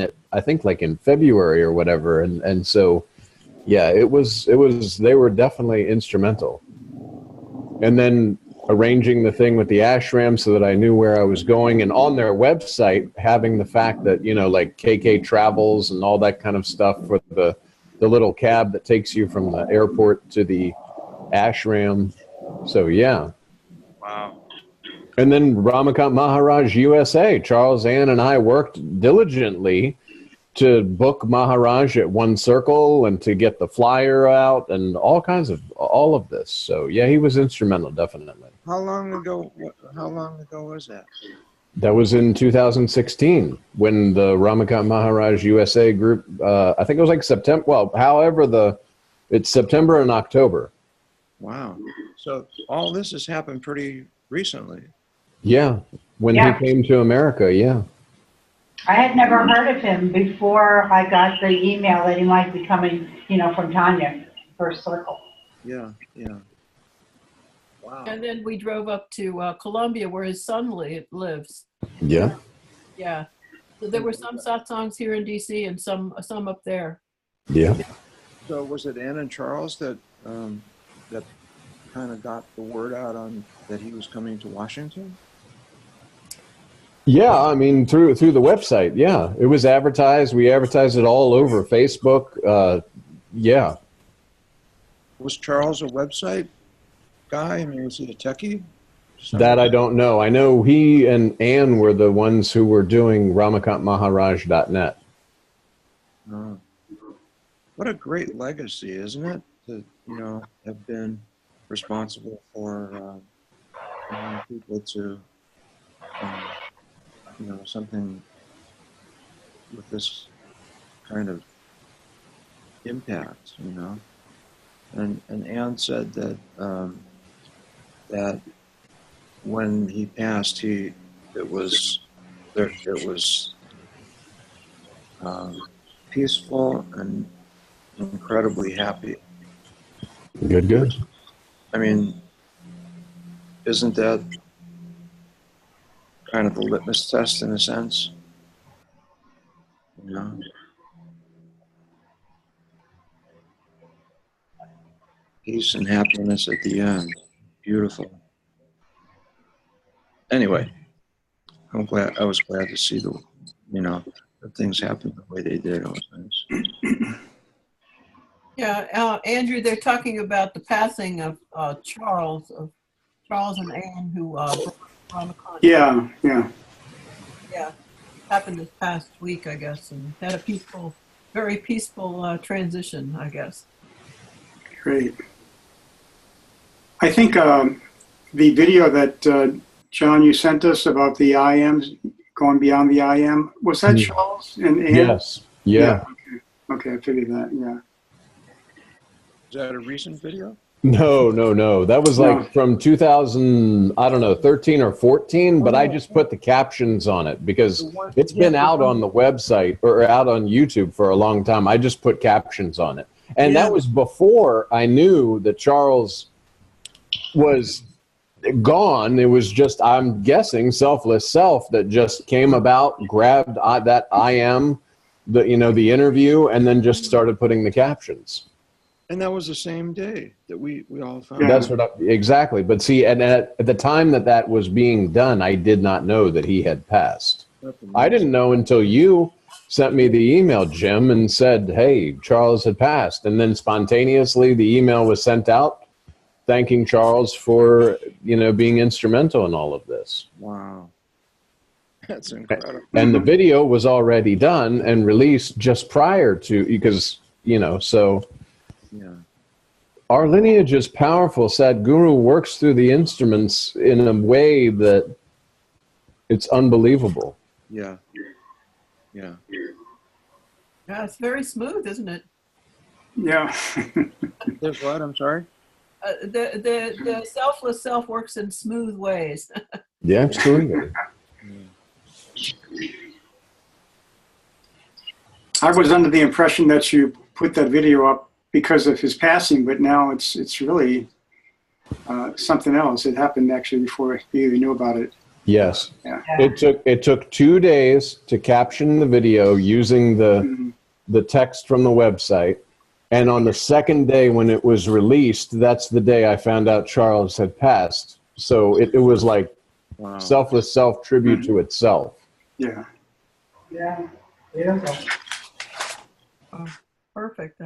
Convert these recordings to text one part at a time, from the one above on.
I think like in February or whatever, and so yeah, it was they were definitely instrumental. And then arranging the thing with the ashram so that I knew where I was going, and on their website having the fact that, you know, like KK Travels and all that kind of stuff for the little cab that takes you from the airport to the ashram. So yeah. Wow. And then Ramakant Maharaj USA, Charles Ann and I worked diligently to book Maharaj at One Circle and to get the flyer out and all of this. So yeah, he was instrumental, definitely. How long ago was that? That was in 2016 when the Ramakant Maharaj USA group, I think it was like September. Well, however, it's September and October. Wow. So all this has happened pretty recently. Yeah. When he came to America. Yeah. I had never heard of him before I got the email that he might be coming, you know, from Tanya, First Circle. Yeah. Yeah. Wow. And then we drove up to Columbia where his son lives. Yeah. Yeah. So there were some satsangs here in DC and some up there. Yeah. So was it Ann and Charles that that kind of got the word out on that he was coming to Washington? Yeah, I mean through the website. Yeah, it was advertised. We advertised it all over Facebook. Yeah. Was Charles a website guy? I mean, was he a techie? That I don't know. I know he and Ann were the ones who were doing ramakantmaharaj.net. What a great legacy, isn't it? To, you know, have been responsible for people to, you know, something with this kind of impact, you know. And Ann said that that when he passed, it was peaceful and incredibly happy. Good. I mean, isn't that kind of the litmus test in a sense? You know? Peace and happiness at the end. Beautiful. Anyway, I was glad to see the things happen the way they did. It was nice. Yeah, Andrew, they're talking about the passing of Charles and Ann, who brought Ramakant. Yeah, happened this past week, I guess, and had a very peaceful transition, I guess. Great. I think the video that John, you sent us about the IMs going beyond the IM, was that Charles and Ann? Yes. Yeah. Okay, I figured that. Yeah. Is that a recent video? No. That was like from 2000, I don't know, 13 or 14, but I just put the captions on it because it's been out on the website or out on YouTube for a long time. I just put captions on it. And that was before I knew that Charles was gone. It was just, I'm guessing, Selfless Self that just came about, grabbed that IM, the interview, and then just started putting the captions. And that was the same day that we all found. That's exactly. But see, and at the time that was being done, I did not know that he had passed. I didn't know until you sent me the email, Jim, and said, hey, Charles had passed. And then spontaneously the email was sent out thanking Charles for, being instrumental in all of this. Wow. That's incredible. And the video was already done and released just prior to, because, so... Yeah. Our lineage is powerful. Sadhguru works through the instruments in a way that it's unbelievable. Yeah. Yeah. Yeah, it's very smooth, isn't it? Yeah. There's what? I'm sorry? The Selfless Self works in smooth ways. Yeah, absolutely. I was under the impression that you put that video up because of his passing, but now it's really something else. It happened actually before you even knew about it. Yes. Yeah. It took 2 days to caption the video using the text from the website. And on the second day when it was released, that's the day I found out Charles had passed. So it was like Wow. selfless self tribute to itself. Yeah. Yeah, beautiful. Oh, perfect.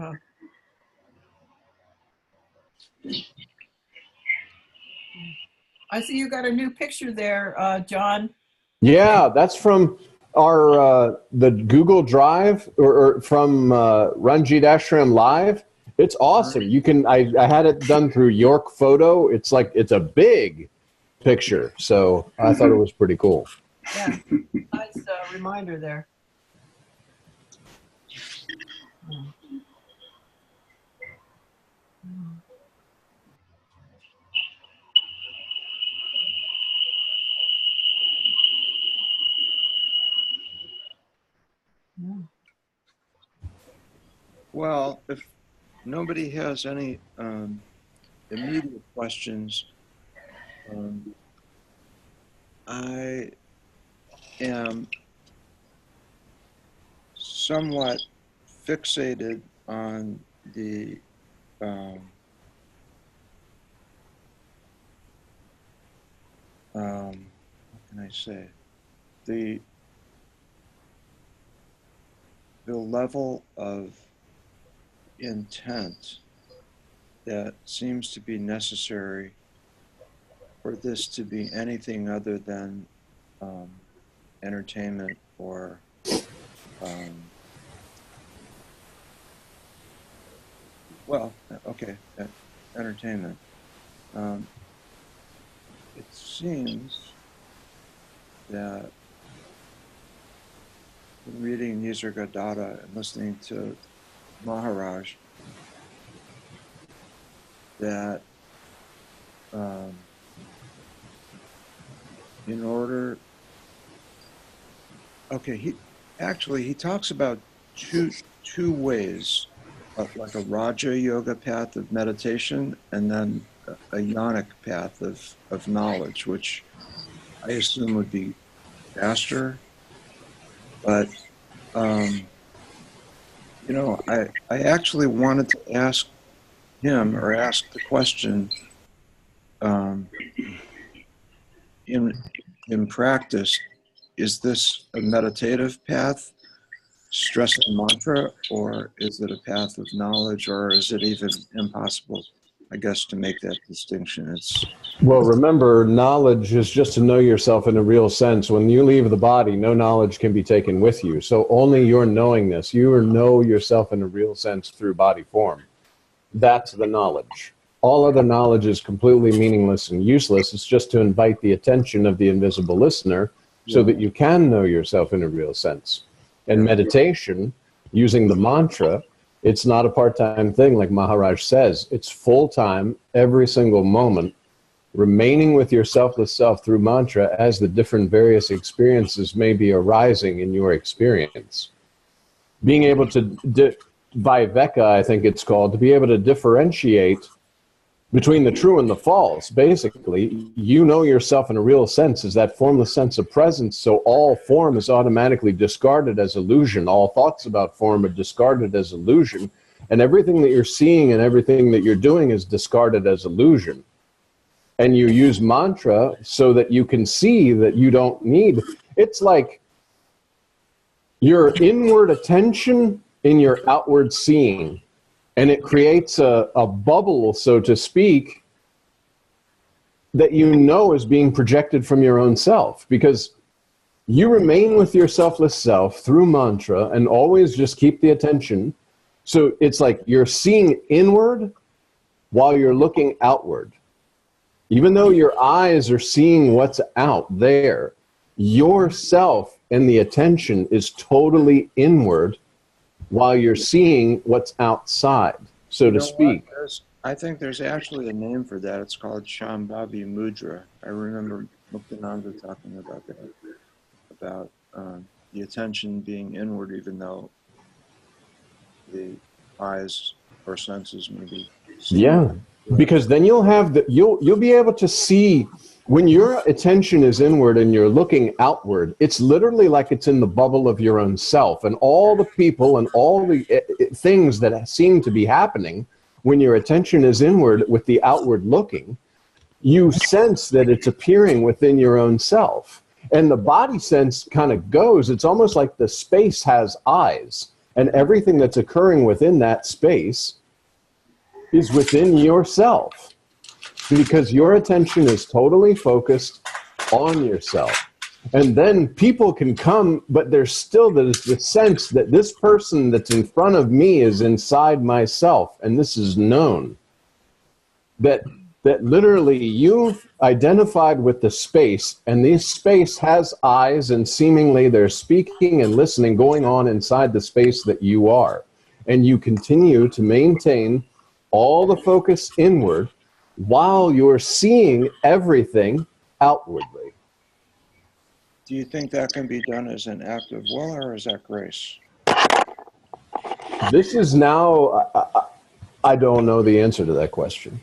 I see you got a new picture there, John. Yeah, that's from our the Google Drive or from Ranjit Ashram Live. It's awesome. You can I had it done through York Photo. It's like it's a big picture, so I thought it was pretty cool. Yeah, nice reminder there. Well, if nobody has any immediate questions, I am somewhat fixated on the what can I say? The level of intent that seems to be necessary for this to be anything other than entertainment or well, okay, entertainment. It seems that reading Nisargadatta and listening to Maharaj that in order, okay, he talks about two ways, like a Raja Yoga path of meditation and then a Yonic path of knowledge, which I assume would be faster. But, you know, I actually wanted to ask him or ask the question in practice, is this a meditative path, stressing mantra, or is it a path of knowledge, or is it even impossible, I guess, to make that distinction? Well, remember, knowledge is just to know yourself in a real sense. When you leave the body, no knowledge can be taken with you. So only your knowingness, you know yourself in a real sense through body form. That's the knowledge. All other knowledge is completely meaningless and useless. It's just to invite the attention of the invisible listener so that you can know yourself in a real sense. And meditation, using the mantra, it's not a part-time thing like Maharaj says. It's full-time, every single moment, remaining with your selfless self through mantra as the different various experiences may be arising in your experience. Being able to, Viveka, I think it's called, to be able to differentiate between the true and the false. Basically, you know yourself in a real sense is that formless sense of presence, so all form is automatically discarded as illusion. All thoughts about form are discarded as illusion, and everything that you're seeing and everything that you're doing is discarded as illusion. And you use mantra so that you can see that you don't need. It's like your inward attention in your outward seeing. And it creates a bubble, so to speak, that you know is being projected from your own self. Because you remain with your selfless self through mantra and always just keep the attention. So it's like you're seeing inward while you're looking outward. Even though your eyes are seeing what's out there, yourself and the attention is totally inward while you're seeing what's outside, so to speak. I think there's actually a name for that. It's called Shambhavi Mudra. I remember Muktananda talking about that, about the attention being inward even though the eyes or senses may be seeing. Yeah, because then you'll be able to see when your attention is inward and you're looking outward. It's literally like it's in the bubble of your own self, and all the people and all the things that seem to be happening when your attention is inward with the outward looking, you sense that it's appearing within your own self. And the body sense kind of goes, it's almost like the space has eyes, and everything that's occurring within that space is within yourself, because your attention is totally focused on yourself. And then people can come, but there's still the sense that this person that's in front of me is inside myself, and this is known. That literally you've identified with the space, and this space has eyes, and seemingly there's speaking and listening going on inside the space that you are. And you continue to maintain all the focus inward while you're seeing everything outwardly. Do you think that can be done as an act of will, or is that grace? This is now, I don't know the answer to that question.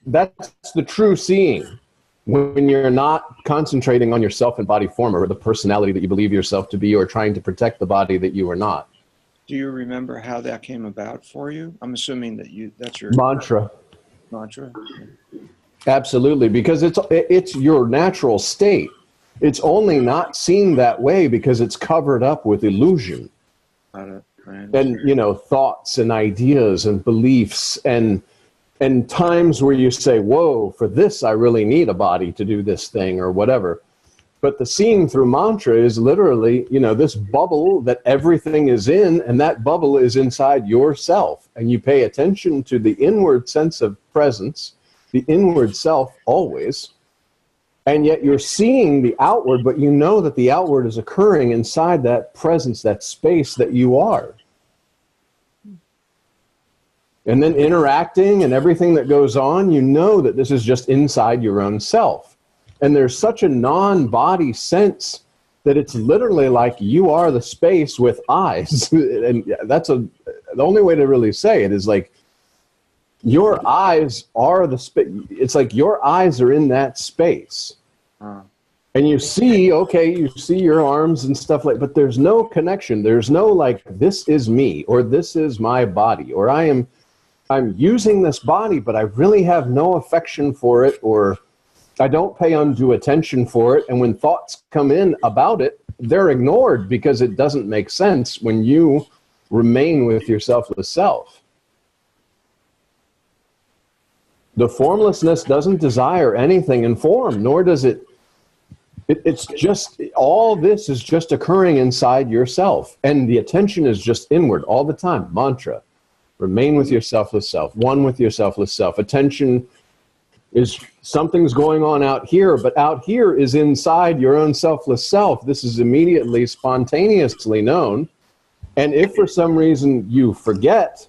That's the true seeing, when you're not concentrating on yourself and body form, or the personality that you believe yourself to be, or trying to protect the body that you are not. Do you remember how that came about for you? I'm assuming that that's your Mantra. mantra. Absolutely, because it's your natural state. It's only not seen that way because it's covered up with illusion. And, thoughts and ideas and beliefs and times where you say, whoa, for this, I really need a body to do this thing or whatever. But the seeing through mantra is literally, this bubble that everything is in, and that bubble is inside yourself. And you pay attention to the inward sense of presence, the inward self always. And yet you're seeing the outward, but you know that the outward is occurring inside that presence, that space that you are. And then interacting and everything that goes on, you know that this is just inside your own self. And there's such a non-body sense that it's literally like you are the space with eyes. And that's the only way to really say it is like your eyes are the space. It's like your eyes are in that space. And you see, you see your arms and stuff like, but there's no connection. There's no like, this is me, or this is my body, or I'm using this body, but I really have no affection for it, or I don't pay undue attention for it. And when thoughts come in about it, they're ignored because it doesn't make sense when you remain with your selfless self. The formlessness doesn't desire anything in form, nor does it. It's just, all this is just occurring inside yourself. And the attention is just inward all the time. Mantra. Remain with your selfless self, one with your selfless self. Attention is something's going on out here, but out here is inside your own selfless self. This is immediately, spontaneously known. And if for some reason you forget,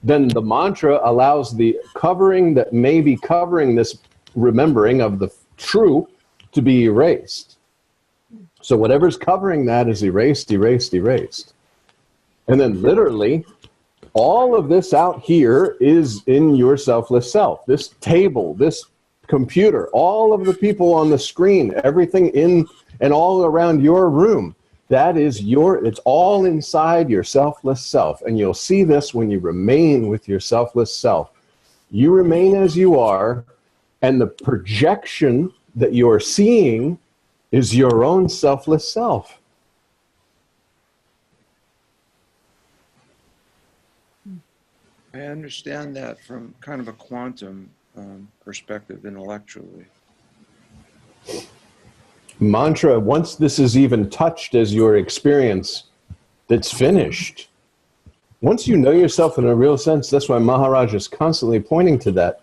then the mantra allows the covering that may be covering this remembering of the true to be erased. So whatever's covering that is erased, erased, erased. And then literally, all of this out here is in your selfless self. This table, this computer, all of the people on the screen, everything in and all around your room, that is it's all inside your selfless self. And you'll see this when you remain with your selfless self. You remain as you are, and the projection that you're seeing is your own selfless self. I understand that from kind of a quantum perspective intellectually. Mantra, once this is even touched as your experience, that's finished. Once you know yourself in a real sense, that's why Maharaj is constantly pointing to that.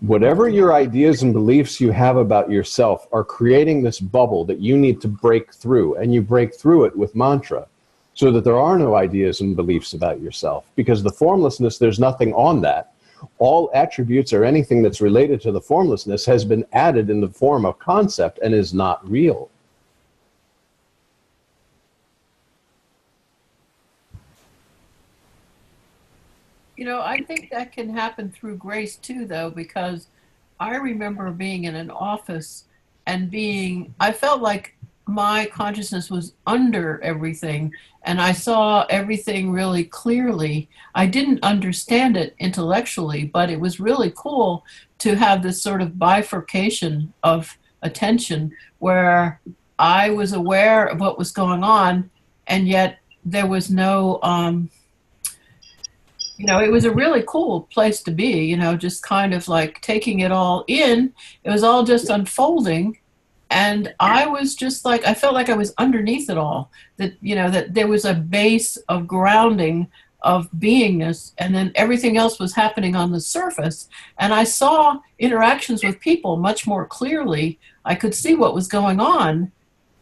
Whatever your ideas and beliefs you have about yourself are creating this bubble that you need to break through, and you break through it with mantra. So that there are no ideas and beliefs about yourself. Because the formlessness, there's nothing on that. All attributes or anything that's related to the formlessness has been added in the form of concept and is not real. You know, I think that can happen through grace too, though, because I remember being in an office and I felt like my consciousness was under everything and I saw everything really clearly. I didn't understand it intellectually, but it was really cool to have this sort of bifurcation of attention where I was aware of what was going on and yet there was no, you know, it was a really cool place to be, you know, just kind of like taking it all in. It was all just unfolding. And I was just like, I felt like I was underneath it all, that, you know, that there was a base of grounding of beingness, and then everything else was happening on the surface. And I saw interactions with people much more clearly. I could see what was going on,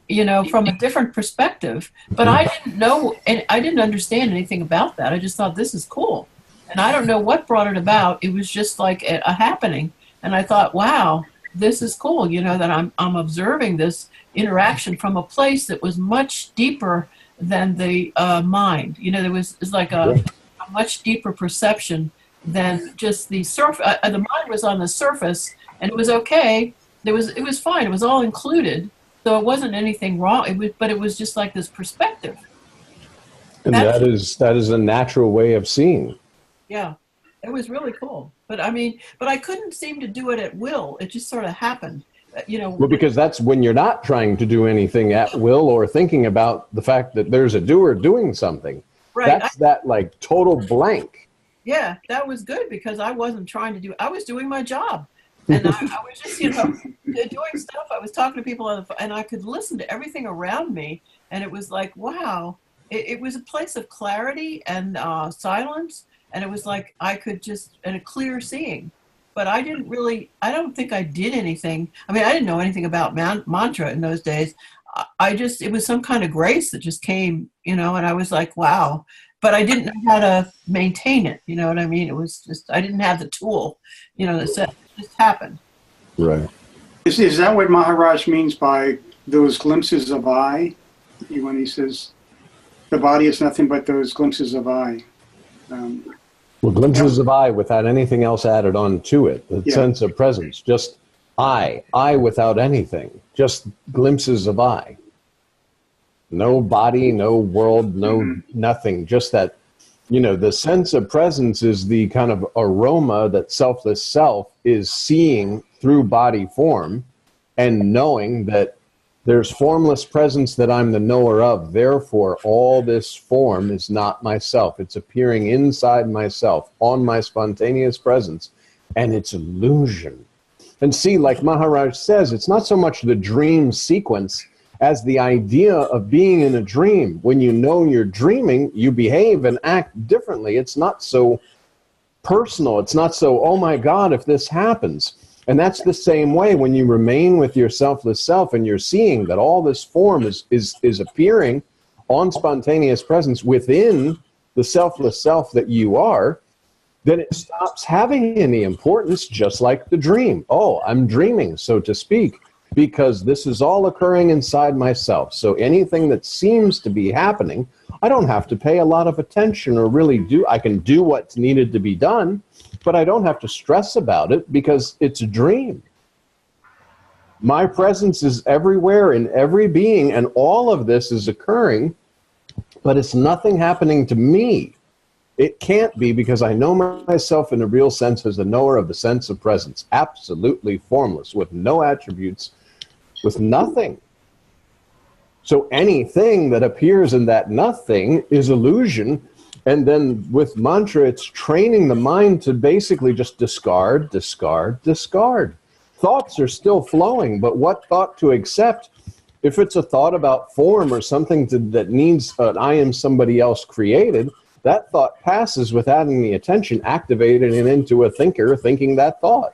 you know, from a different perspective. But I didn't know, and I didn't understand anything about that. I just thought, this is cool. And I don't know what brought it about. It was just like a happening. And I thought, wow, this is cool, you know, that I'm observing this interaction from a place that was much deeper than the mind. You know, it's like a much deeper perception than just the surface. The mind was on the surface, and it was okay. It was fine. It was all included. So it wasn't anything wrong. But it was just like this perspective. And that is a natural way of seeing. Yeah, it was really cool. But I mean, I couldn't seem to do it at will. It just sort of happened, you know. Well, because that's when you're not trying to do anything at will or thinking about the fact that there's a doer doing something. Right. That's that like total blank. Yeah, that was good because I wasn't trying to I was doing my job. And I was just, you know, doing stuff. I was talking to people on the phone, and I could listen to everything around me. And it was like, wow, it was a place of clarity and silence. And it was like I could just, and a clear seeing. But I don't think I did anything. I mean, I didn't know anything about mantra in those days. It was some kind of grace that just came, you know, and I was like, wow. But I didn't know how to maintain it. You know what I mean? It was just, I didn't have the tool, you know, that said, it just happened. Right. Is that what Maharaj means by those glimpses of I? When he says, the body is nothing but those glimpses of I. Well, glimpses of I without anything else added on to it. The sense of presence, just I without anything, just glimpses of I. No body, no world, no nothing, just that, you know, the sense of presence is the kind of aroma that selfless self is seeing through body form and knowing that there's formless presence that I'm the knower of. Therefore, all this form is not myself. It's appearing inside myself, on my spontaneous presence, and it's illusion. And see, like Maharaj says, it's not so much the dream sequence as the idea of being in a dream. When you know you're dreaming, you behave and act differently. It's not so personal. It's not so, oh my God, if this happens. And that's the same way when you remain with your selfless self and you're seeing that all this form is appearing on spontaneous presence within the selfless self that you are, then it stops having any importance, just like the dream. Oh, I'm dreaming, so to speak, because this is all occurring inside myself. So anything that seems to be happening, I don't have to pay a lot of attention or really I can do what's needed to be done, but I don't have to stress about it because it's a dream. My presence is everywhere in every being, and all of this is occurring, but it's nothing happening to me. It can't be, because I know myself in a real sense as the knower of the sense of presence, absolutely formless, with no attributes, with nothing. So anything that appears in that nothing is illusion. And then with mantra, it's training the mind to basically just discard, discard, discard. Thoughts are still flowing, but what thought to accept? If it's a thought about form or something that needs an I am somebody else created, that thought passes without any attention, activated and into a thinker thinking that thought.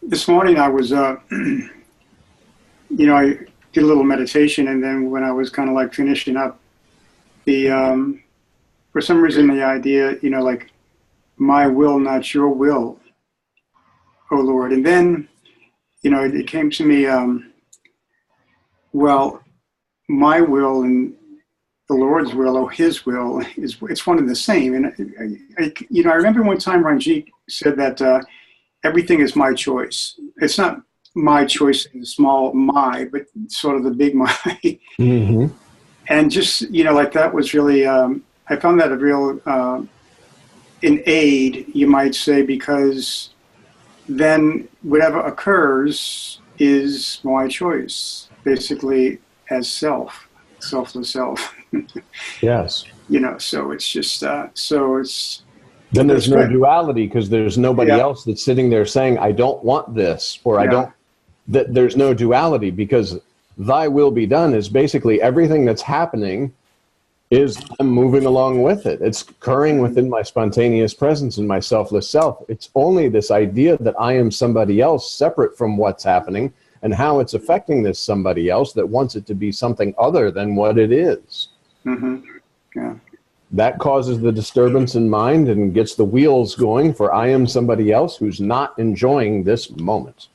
This morning I was, you know, I did a little meditation, and then when I was kind of like finishing up, for some reason the idea, you know, like my will, not your will, O Lord. And then, it came to me, well, my will and the Lord's will, or his will, it's one and the same. And, I remember one time Ranjit said that everything is my choice. It's not my choice in the small my, but sort of the big my. Mm-hmm. And just, like that was really, I found that a real, an aid, you might say, because then whatever occurs is my choice, basically as selfless self. Yes. So it's just, Then there's no good. duality because there's nobody Yeah. else that's sitting there saying, I don't want this, or I Yeah. don't, there's no duality because thy will be done is basically everything that's happening is I'm moving along with it. It's occurring within my spontaneous presence and my selfless self. It's only this idea that I am somebody else separate from what's happening and how it's affecting this somebody else that wants it to be something other than what it is. Mm-hmm. Yeah. That causes the disturbance in mind and gets the wheels going for I am somebody else who's not enjoying this moment.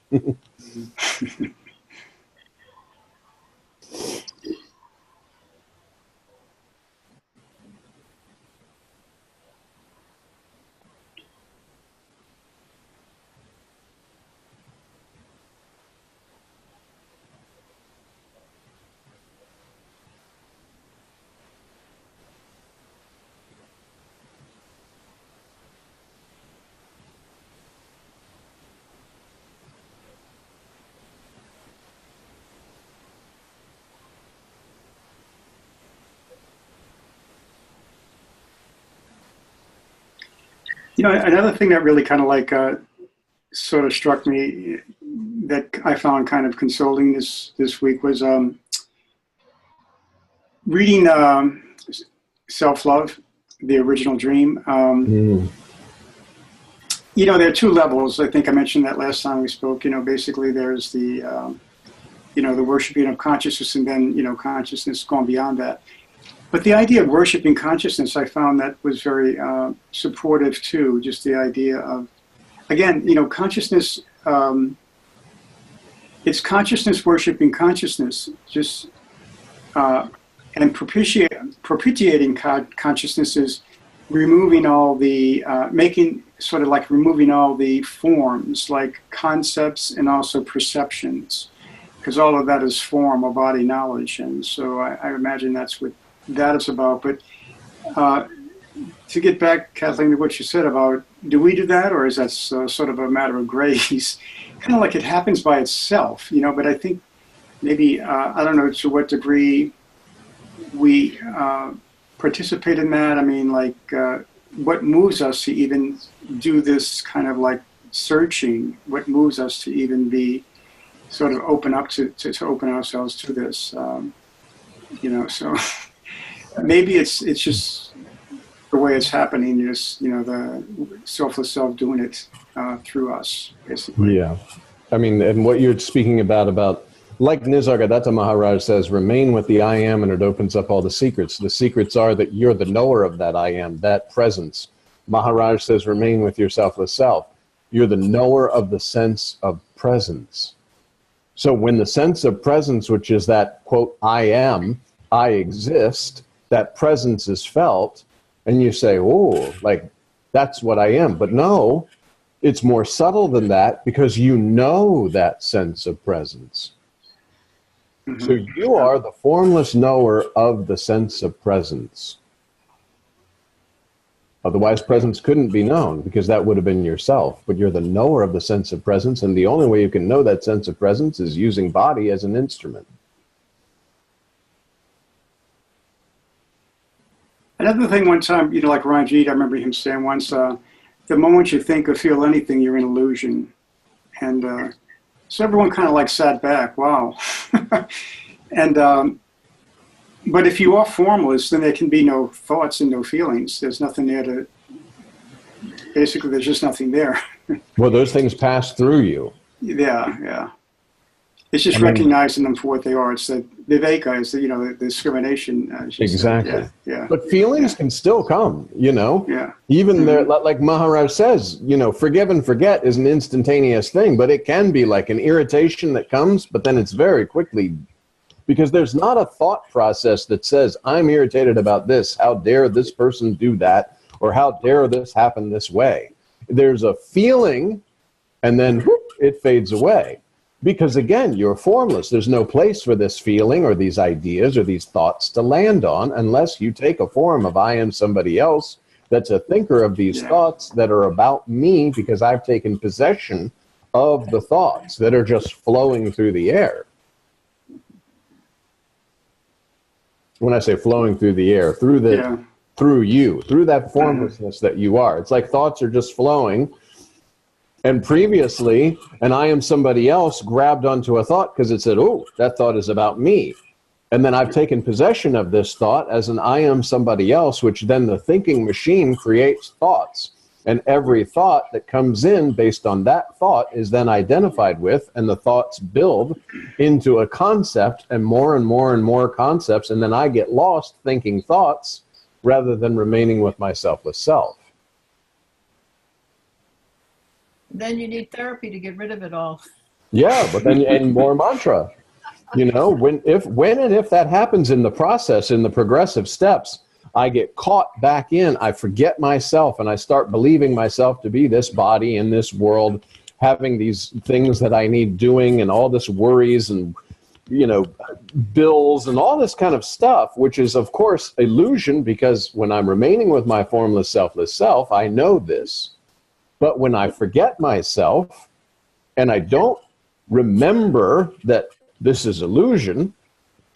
Another thing that really kind of sort of struck me that I found kind of consoling this week was reading Self-Love, the Original Dream. There are two levels. I think I mentioned that last time we spoke. Basically there's the the worshiping of consciousness, and then consciousness going beyond that. But the idea of worshiping consciousness, I found that was very supportive too. Just the idea of, again, consciousness. It's consciousness worshiping consciousness. Just and propitiating consciousness is removing all the removing all the forms, like concepts and also perceptions, because all of that is form or body knowledge. And so I imagine that's what that is about. But to get back, Kathleen, to what you said about, do we do that, or is that sort of a matter of grace? Kind of like it happens by itself, but I think maybe, I don't know to what degree we participate in that. I mean, like, what moves us to even do this kind of like searching? What moves us to even be sort of open up to open ourselves to this? So maybe it's just the way it's happening, is the selfless self doing it through us, basically. Yeah. I mean, and what you're speaking about, like Nisargadatta Maharaj says, remain with the I am, and it opens up all the secrets. The secrets are that you're the knower of that I am, that presence. Maharaj says, remain with your selfless self. You're the knower of the sense of presence. So when the sense of presence, which is that, quote, I am, I exist, that presence is felt, and you say, oh, like, that's what I am. But no, it's more subtle than that, because you know that sense of presence. Mm-hmm. So you are the formless knower of the sense of presence. Otherwise, presence couldn't be known, because that would have been yourself. But you're the knower of the sense of presence, and the only way you can know that sense of presence is using body as an instrument. Another thing, one time, like Ranjit, I remember him saying once, the moment you think or feel anything, you're in illusion. And so everyone kind of like sat back, wow. And but if you are formless, then there can be no thoughts and no feelings. There's nothing there to, basically there's just nothing there. Well, those things pass through you. Yeah. It's just recognizing them for what they are. It's that viveka is, the discrimination. She said. Exactly. Yeah. But feelings can still come, Yeah. Even there, like Maharaj says, forgive and forget is an instantaneous thing, but it can be like an irritation that comes, but then it's very quickly, because there's not a thought process that says, I'm irritated about this. How dare this person do that? Or how dare this happen this way? There's a feeling, and then whoop, it fades away. Because again, you're formless. There's no place for this feeling or these ideas or these thoughts to land on unless you take a form of I am somebody else that's a thinker of these thoughts that are about me, because I've taken possession of the thoughts that are just flowing through the air. When I say flowing through the air, through you, through that formlessness that you are. It's like thoughts are just flowing. And previously, and I am somebody else grabbed onto a thought because it said, oh, that thought is about me. And then I've taken possession of this thought as an I am somebody else, which then the thinking machine creates thoughts. And every thought that comes in based on that thought is then identified with, and the thoughts build into a concept and more and more and more concepts. And then I get lost thinking thoughts rather than remaining with my selfless self. Then you need therapy to get rid of it all. Yeah, but then and more mantra. When and if that happens in the process, in the progressive steps, I get caught back in, I forget myself, and I start believing myself to be this body in this world, having these things that I need doing and all this worries and, bills and all this kind of stuff, which is, of course, illusion, because when I'm remaining with my formless, selfless self, I know this. But when I forget myself and I don't remember that this is illusion,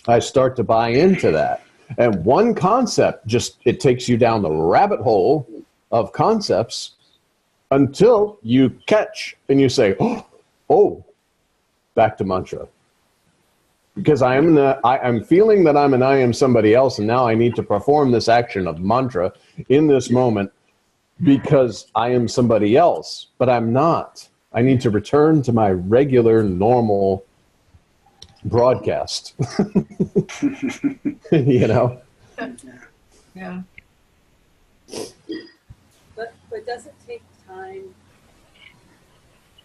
I start to buy into that. And one concept it takes you down the rabbit hole of concepts until you catch and you say, oh, back to mantra. Because I'm feeling that I'm an I am somebody else, and now I need to perform this action of mantra in this moment because I am somebody else, but I'm not. I need to return to my regular, normal broadcast. Yeah. But does it take time,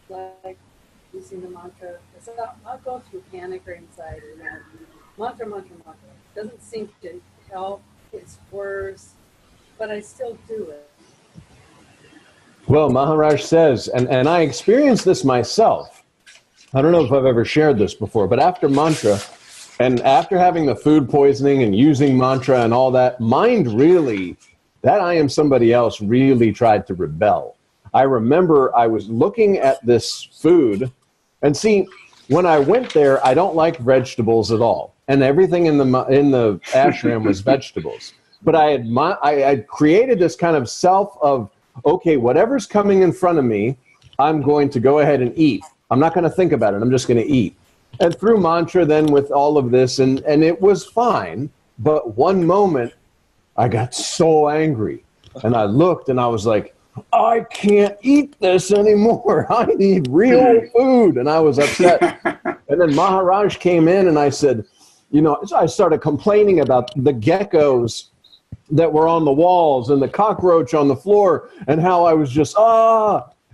like using the mantra? I'll go through panic or anxiety, mantra. Doesn't seem to help. It's worse, but I still do it. Well, Maharaj says, and I experienced this myself. I don't know if I've ever shared this before, but after mantra, and after having the food poisoning and using mantra and all that, that I am somebody else really tried to rebel. I remember I was looking at this food, and see, when I went there, I don't like vegetables at all. And everything in the ashram was vegetables. But I had created this kind of self of, okay, whatever's coming in front of me, I'm going to go ahead and eat. I'm not going to think about it. I'm just going to eat. And through mantra then with all of this, and it was fine. But one moment, I got so angry. And I looked and I was like, I can't eat this anymore. I need real food. And I was upset. And then Maharaj came in and I said, I started complaining about the geckos that were on the walls and the cockroach on the floor and how I was just,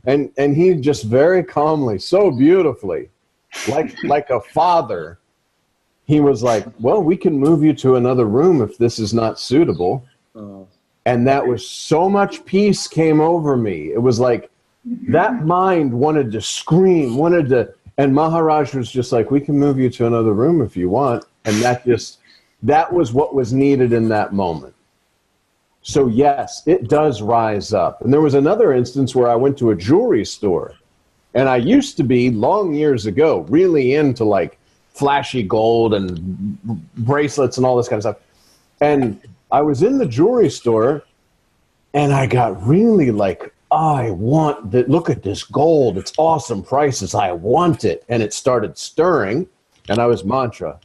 and he just very calmly, so beautifully, like a father, he was like, well, we can move you to another room if this is not suitable. Oh. And that was so much peace came over me. It was like that mind wanted to scream, and Maharaj was just like, we can move you to another room if you want. And that was what was needed in that moment. So yes, it does rise up. And there was another instance where I went to a jewelry store, and I used to be, long years ago, really into like flashy gold and bracelets and all this kind of stuff. And I was in the jewelry store and I got really like, I want that. Look at this gold. It's awesome prices. I want it. And it started stirring, and I was mantra.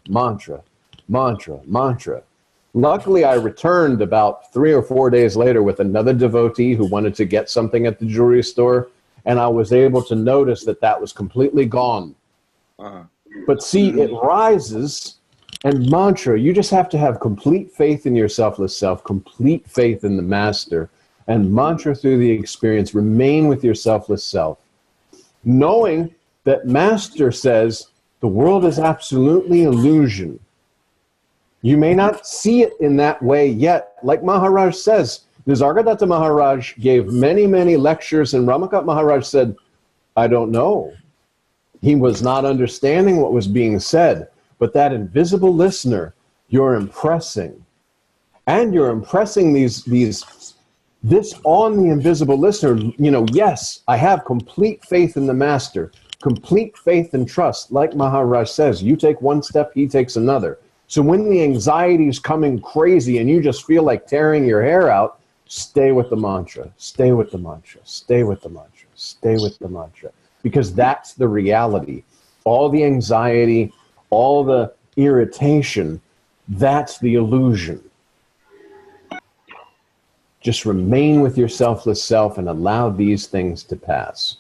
Luckily, I returned about 3 or 4 days later with another devotee who wanted to get something at the jewelry store, and I was able to notice that was completely gone. Uh-huh. But see, it rises And mantra, you just have to have complete faith in your selfless self, complete faith in the master, and mantra through the experience, remain with your selfless self. Knowing that master says the world is absolutely illusion. You may not see it in that way yet. Like Maharaj says, Nisargadatta Maharaj gave many, many lectures, and Ramakant Maharaj said, I don't know. He was not understanding what was being said. But that invisible listener, you're impressing. And you're impressing this on the invisible listener. You know, yes, I have complete faith in the master, complete faith and trust. Like Maharaj says, you take one step, he takes another. So when the anxiety is coming crazy and you just feel like tearing your hair out, stay with the mantra, stay with the mantra, stay with the mantra, stay with the mantra. Because that's the reality. All the anxiety, all the irritation, that's the illusion. Just remain with your selfless self and allow these things to pass.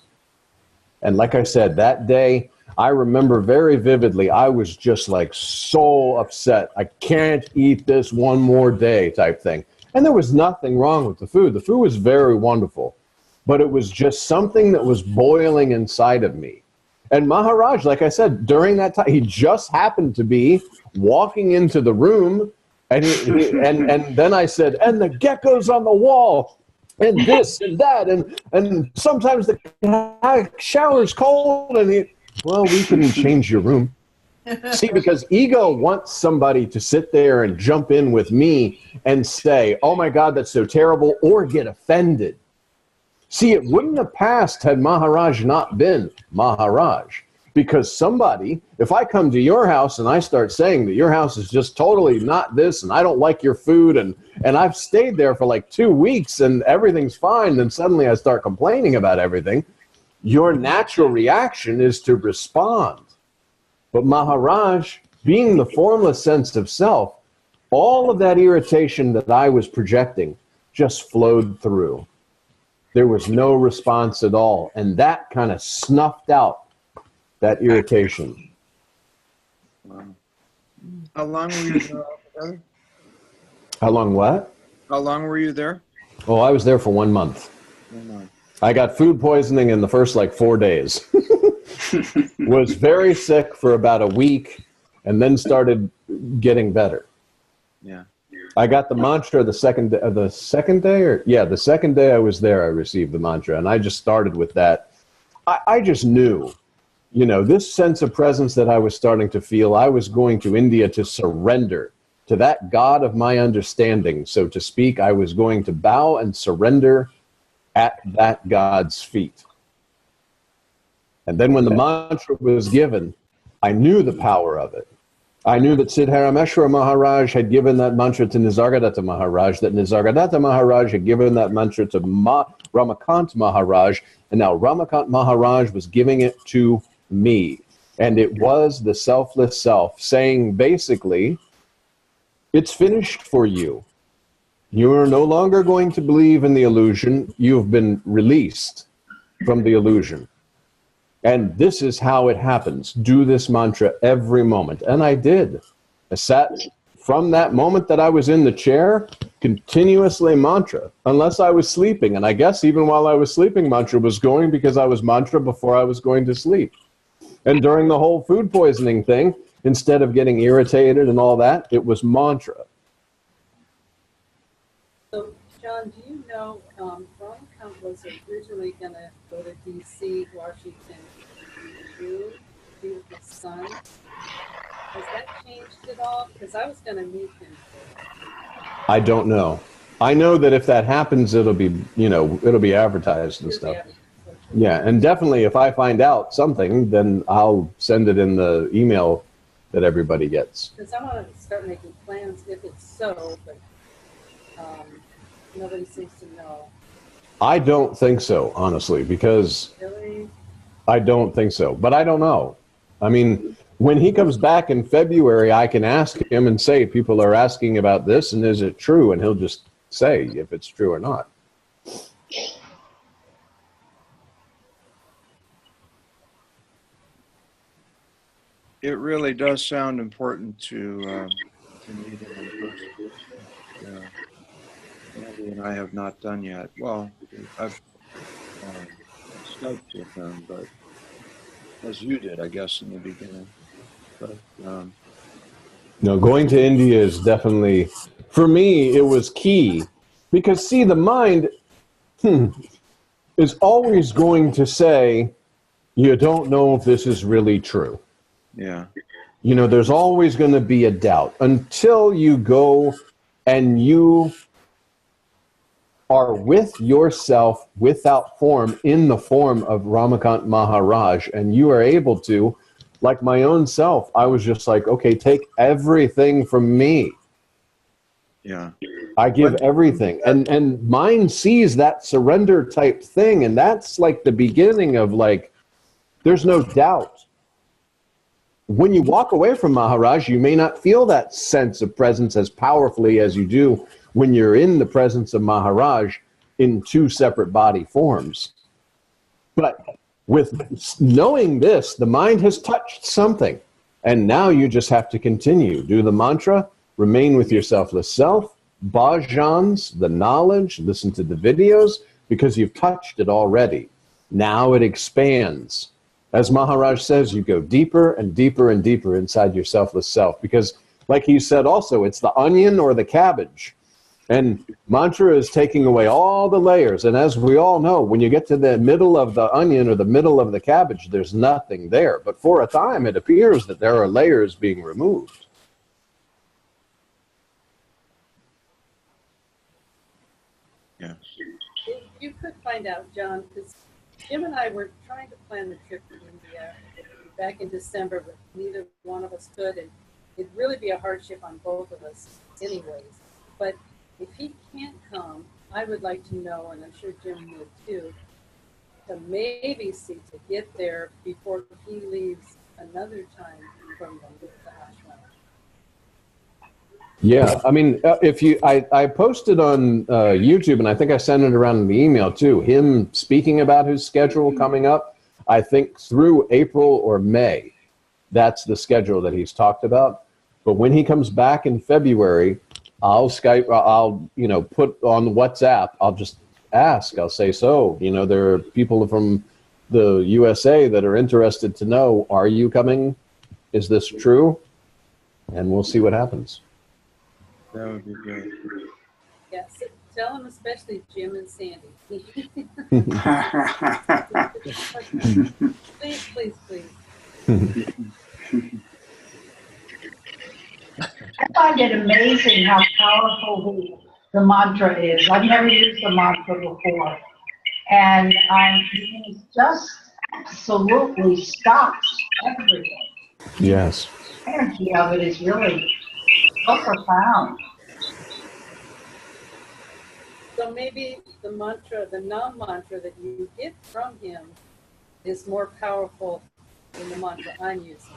And like I said, that day, I remember very vividly, I was just like so upset. I can't eat this one more day type thing. And there was nothing wrong with the food. The food was very wonderful. But it was just something that was boiling inside of me. And Maharaj, like I said, during that time, he just happened to be walking into the room, and and then I said, and the geckos on the wall, and this and that, and sometimes the shower's cold, and well, we can change your room. See, because ego wants somebody to sit there and jump in with me and say, oh my God, that's so terrible, or get offended. See, it wouldn't have passed had Maharaj not been Maharaj. Because somebody, if I come to your house and I start saying that your house is just totally not this and I don't like your food and I've stayed there for like 2 weeks and everything's fine, then suddenly I start complaining about everything, your natural reaction is to respond. But Maharaj, being the formless sense of self, all of that irritation that I was projecting just flowed through. There was no response at all. And that kind of snuffed out that irritation. Wow. How long were you there altogether? How long what? How long were you there? Oh, I was there for 1 month. 1 month. I got food poisoning in the first like 4 days. Was very sick for about a week and then started getting better. Yeah. I got the mantra the second day the second day I was there, I received the mantra, and I just started with that. I just knew, you know, this sense of presence that I was starting to feel, I was going to India to surrender to that God of my understanding, so to speak. I was going to bow and surrender at that God's feet. And then when the mantra was given, I knew the power of it. I knew that Siddharameshwara Maharaj had given that mantra to Nisargadatta Maharaj, that Nisargadatta Maharaj had given that mantra to Ramakant Maharaj, and now Ramakant Maharaj was giving it to me. And it was the selfless self saying basically, it's finished for you. You are no longer going to believe in the illusion. You've been released from the illusion. And this is how it happens. Do this mantra every moment. And I did. I sat from that moment that I was in the chair, continuously mantra, unless I was sleeping. And I guess even while I was sleeping, mantra was going because I was mantra before I was going to sleep. And during the whole food poisoning thing, instead of getting irritated and all that, it was mantra. So, John, do you know, Ramakant was originally going to go to D.C., Washington, to be with his son. Has that changed at all? Because I was going to meet him. I don't know. I know that if that happens, it'll be, you know, it'll be advertised and stuff. Yeah, and definitely if I find out something, then I'll send it in the email that everybody gets. Because I want to start making plans if it's so, but nobody seems to know. I don't think so, honestly, because Really? I don't think so, but I don't know. I mean, when he comes back in February, I can ask him and say, people are asking about this, and is it true? And he'll just say if it's true or not. it really does sound important to meet him in person. Andy and I have not done yet. Well, I've Skyped with him, but as you did, I guess, in the beginning. But No, going to India is definitely, for me, it was key because, see, the mind is always going to say, you don't know if this is really true. yeah, You know, there's always going to be a doubt until you go and you are with yourself without form in the form of Ramakant Maharaj, and you are able to, like my own self, I was just like, okay, take everything from me. yeah, I give everything. And mind sees that surrender type thing, and that's like the beginning of like, there's no doubt. When you walk away from Maharaj, you may not feel that sense of presence as powerfully as you do when you're in the presence of Maharaj in two separate body forms. But with knowing this, the mind has touched something. And now you just have to continue. Do the mantra, remain with your selfless self, bhajans, the knowledge, listen to the videos, because you've touched it already. Now it expands. As Maharaj says, you go deeper and deeper and deeper inside your selfless self. Because, like he said also, it's the onion or the cabbage. And mantra is taking away all the layers. And as we all know, when you get to the middle of the onion or the middle of the cabbage, there's nothing there. But for a time, it appears that there are layers being removed. yeah. You could find out, John, because Jim and I were trying to plan the trip to India back in December, but neither one of us could, and it'd really be a hardship on both of us anyways. But if he can't come, I would like to know, and I'm sure Jim would too, to maybe see to get there before he leaves another time from the ashram. Yeah, I mean, I posted on YouTube, and I think I sent it around in the email too, him speaking about his schedule coming up, I think through April or May. That's the schedule that he's talked about. But when he comes back in February, I'll Skype, I'll, put on WhatsApp, I'll just ask, I'll say, so, there are people from the USA that are interested to know, are you coming? Is this true? And we'll see what happens. That would be great. Yes, tell him especially Jim and Sandy. Please, please, please. I find it amazing how powerful the mantra is. I've never used the mantra before. And it just absolutely stops everything. Yes. The energy of it is really so profound. So maybe the mantra, the Nam mantra that you get from him is more powerful than the mantra I'm using.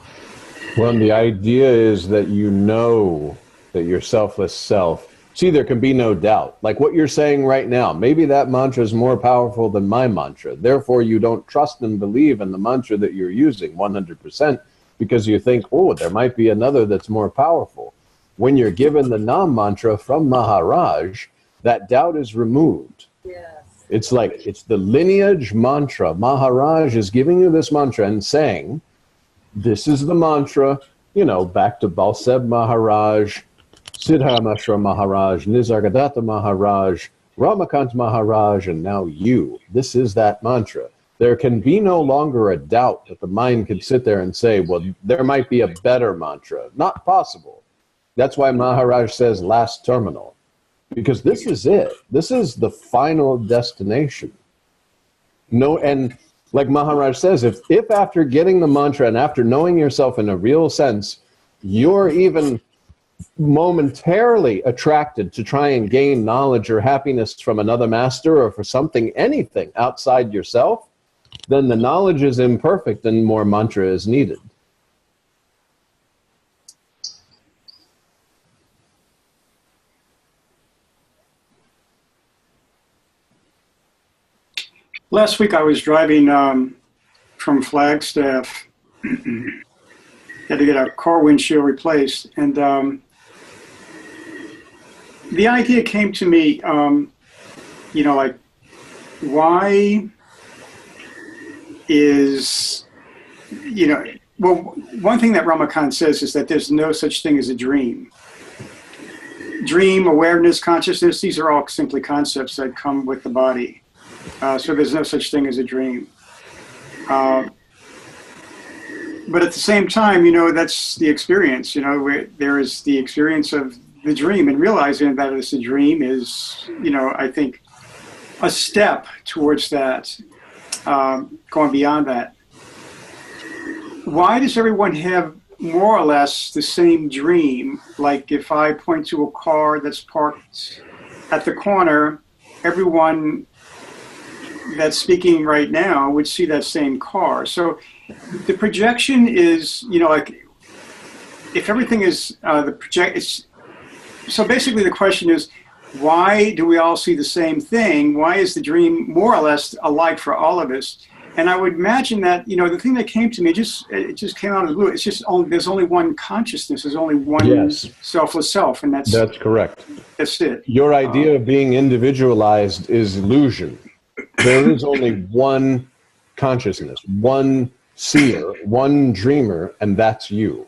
Well, the idea is that you know that your selfless self, see, there can be no doubt. Like what you're saying right now, maybe that mantra is more powerful than my mantra. Therefore, you don't trust and believe in the mantra that you're using 100% because you think, oh, there might be another that's more powerful. When you're given the Nam mantra from Maharaj, that doubt is removed. Yes. It's like, it's the lineage mantra. Maharaj is giving you this mantra and saying, this is the mantra, back to Balseb Maharaj, Siddharmashra Maharaj, Nisargadatta Maharaj, Ramakant Maharaj, and now you. This is that mantra. There can be no longer a doubt that the mind can sit there and say, well, there might be a better mantra. Not possible. That's why Maharaj says last terminal. Because this is it. This is the final destination. No, and like Maharaj says, if after getting the mantra and after knowing yourself in a real sense, you're even momentarily attracted to try and gain knowledge or happiness from another master or for something, anything outside yourself, then the knowledge is imperfect and more mantra is needed. Last week I was driving from Flagstaff had to get a car windshield replaced. And the idea came to me, you know, like, why is, you know, well, one thing that Ramakant says is that there's no such thing as a dream. Dream, awareness, consciousness, these are all simply concepts that come with the body. So there's no such thing as a dream. But at the same time, you know, that's the experience, you know, where there is the experience of the dream, and realizing that it's a dream is, you know, I think a step towards that, going beyond that. Why does everyone have more or less the same dream? Like if I point to a car that's parked at the corner, everyone that's speaking right now would see that same car. So the projection is, you know, like if everything is so basically the question is, why do we all see the same thing? Why is the dream more or less alike for all of us? And I would imagine that, you know, the thing that came to me, it just came out of the blue. It's just there's only one consciousness. There's only one selfless self, and that's correct. That's it. Your idea of being individualized is illusion. There is only one consciousness, one seer, one dreamer, and that's you.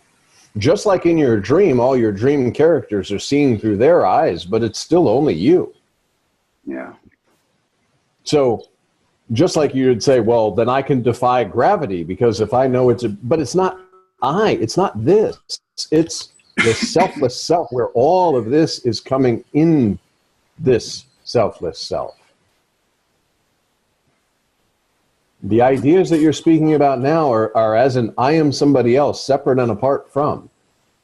Just like in your dream, all your dream characters are seeing through their eyes, but it's still only you. Yeah. So just like you would say, well, then I can defy gravity because if I know but it's not it's not this. It's the selfless self where all of this is coming in this selfless self. The ideas that you're speaking about now are as in I am somebody else, separate and apart from.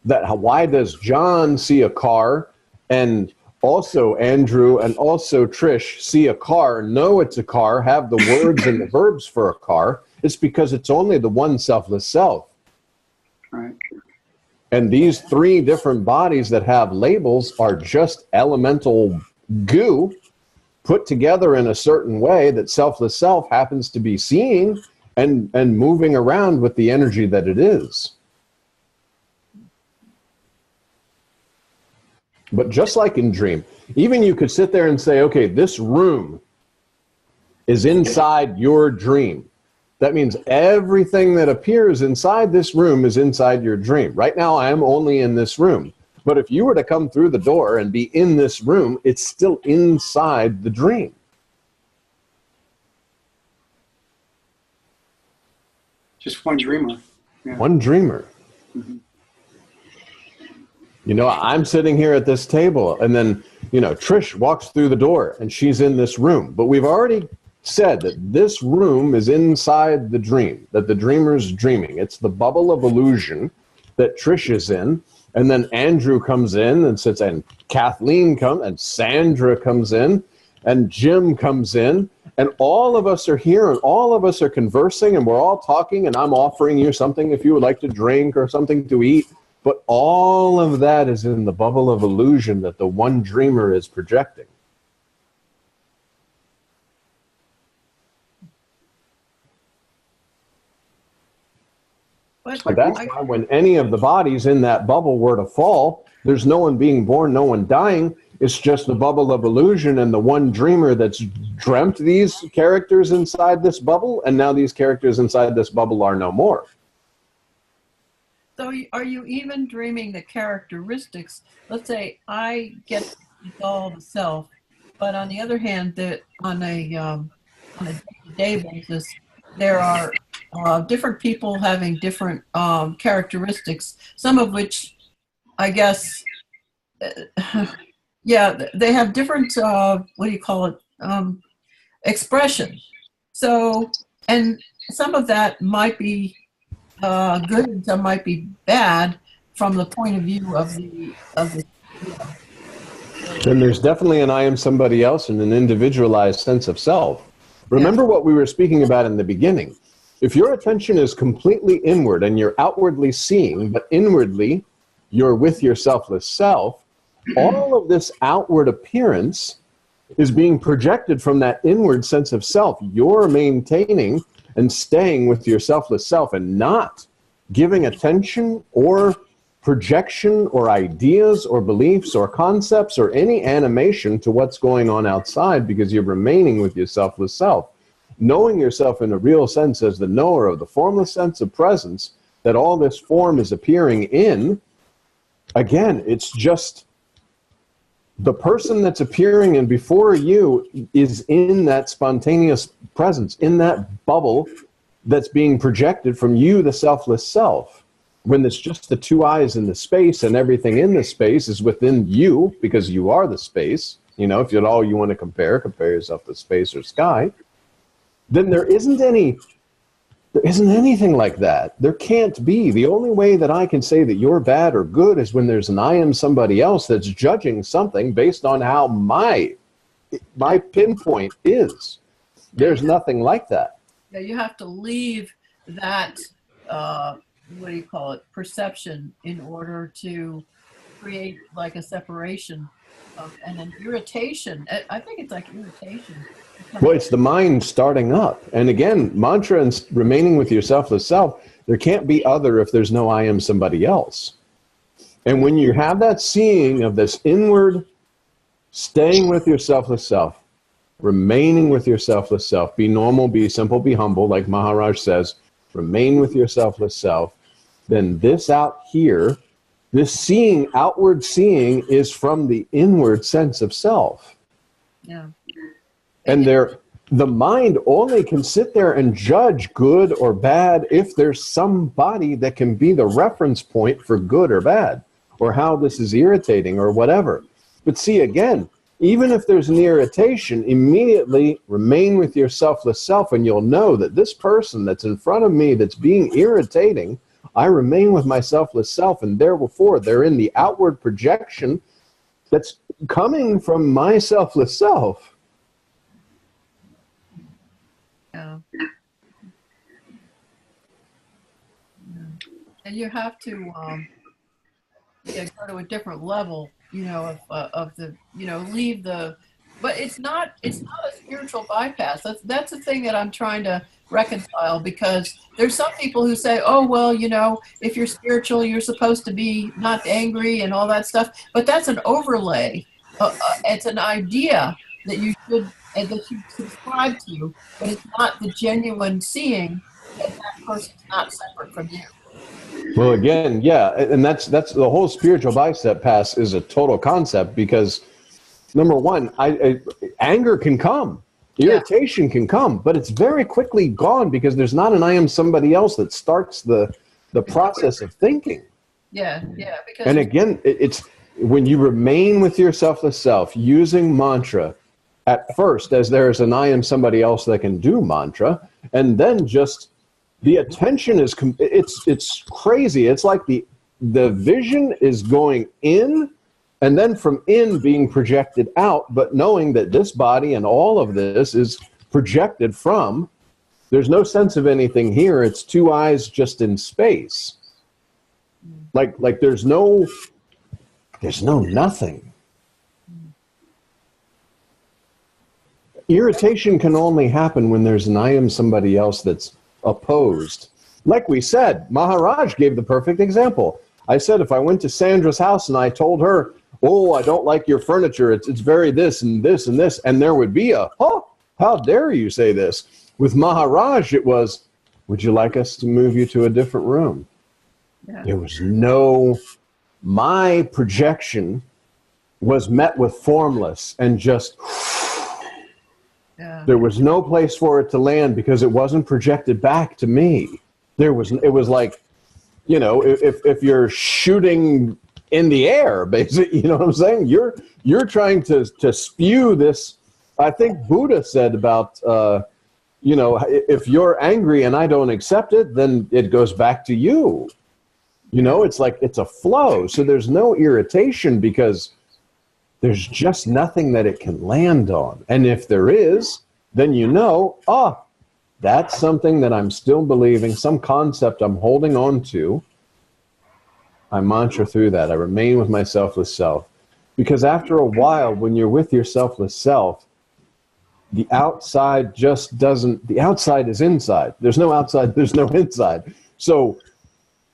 Why does John see a car and also Andrew and also Trish see a car, know it's a car, have the words and the verbs for a car? It's because it's only the one selfless self. Right. And these three different bodies that have labels are just elemental goo put together in a certain way that selfless self happens to be seeing and moving around with the energy that it is. But just like in dream, even you could sit there and say, okay, this room is inside your dream. That means everything that appears inside this room is inside your dream. Right now, I am only in this room. But if you were to come through the door and be in this room, it's still inside the dream. Just one dreamer. Yeah. One dreamer. Mm-hmm. You know, I'm sitting here at this table, and then, you know, Trish walks through the door, and she's in this room. But we've already said that this room is inside the dream, that the dreamer's dreaming. It's the bubble of illusion that Trish is in. And then Andrew comes in and sits, and Kathleen comes, and Sandra comes in, and Jim comes in, and all of us are here, and all of us are conversing, and we're all talking, and I'm offering you something if you would like to drink or something to eat. But all of that is in the bubble of illusion that the one dreamer is projecting. So that's why when any of the bodies in that bubble were to fall, there's no one being born, no one dying. It's just the bubble of illusion and the one dreamer that's dreamt these characters inside this bubble, and now these characters inside this bubble are no more. So are you even dreaming the characteristics? Let's say I get to dissolve the self, but on the other hand, on a day-to-day basis, there are different people having different characteristics, some of which, I guess, yeah, they have different, what do you call it, expression. So, and some of that might be good and some might be bad from the point of view of the Then there's definitely an I am somebody else and an individualized sense of self. Remember what we were speaking about in the beginning. If your attention is completely inward and you're outwardly seeing, but inwardly you're with your selfless self, all of this outward appearance is being projected from that inward sense of self. You're maintaining and staying with your selfless self and not giving attention or projection or ideas or beliefs or concepts or any animation to what's going on outside, because you're remaining with your selfless self. Knowing yourself in a real sense as the knower of the formless sense of presence that all this form is appearing in, again, it's just the person that's appearing in before you is in that spontaneous presence, in that bubble that's being projected from you, the selfless self. When there's just the two eyes in the space and everything in the space is within you, because you are the space, you know, if you're all you want to compare yourself to space or sky, then there isn't anything like that. There can't be. The only way that I can say that you're bad or good is when there's an I am somebody else that's judging something based on how my pinpoint is. There's nothing like that. Yeah, you have to leave that, what do you call it, perception in order to create like a separation and an irritation. I think it's like irritation. Well, it's the mind starting up. And again, mantra and remaining with your selfless self, there can't be other if there's no I am somebody else. And when you have that seeing of this inward, staying with your selfless self, remaining with your selfless self, be normal, be simple, be humble, like Maharaj says, remain with your selfless self, then this out here, this seeing, outward seeing, is from the inward sense of self. Yeah. And the mind only can sit there and judge good or bad if there's somebody that can be the reference point for good or bad, or how this is irritating or whatever. But see, again, even if there's an irritation, immediately remain with your selfless self, and you'll know that this person that's in front of me that's being irritating, I remain with my selfless self, and therefore they're in the outward projection that's coming from my selfless self. Yeah. And you have to go to a different level, you know, of the, you know, leave the, but it's not a spiritual bypass. That's the thing that I'm trying to reconcile, because there's some people who say, oh, well, you know, if you're spiritual, you're supposed to be not angry and all that stuff. But that's an overlay. It's an idea that you should, and that you subscribe to, but it's not the genuine seeing that that person's not separate from you. Well, again, yeah, and that's the whole spiritual bypass is a total concept, because number one, anger can come, irritation can come, but it's very quickly gone because there's not an I am somebody else that starts the process of thinking. Yeah, because, and again, it's when you remain with your selfless self using mantra at first, as there's an I am somebody else that can do mantra, and then just the attention is, it's crazy. It's like the vision is going in, and then from in being projected out, but knowing that this body and all of this is projected from, there's no sense of anything here. It's two eyes just in space. Like there's no nothing. Irritation can only happen when there's an I am somebody else that's opposed. Like we said, Maharaj gave the perfect example. I said, if I went to Sandra's house and I told her, oh, I don't like your furniture, it's very this and this and this, and there would be a, oh, how dare you say this? With Maharaj, it was, would you like us to move you to a different room? Yeah. There was no, my projection was met with formless and just, there was no place for it to land because it wasn't projected back to me. It was like, you know, if you're shooting in the air, basically, you know what I'm saying? You're trying to spew this. I think Buddha said about, you know, if you're angry and I don't accept it, then it goes back to you. You know, it's like it's a flow. So there's no irritation because there's just nothing that it can land on. And if there is, then you know, oh, that's something that I'm still believing, some concept I'm holding on to. I mantra through that. I remain with my selfless self. Because after a while, when you're with your selfless self, the outside just doesn't, the outside is inside. There's no outside, there's no inside. So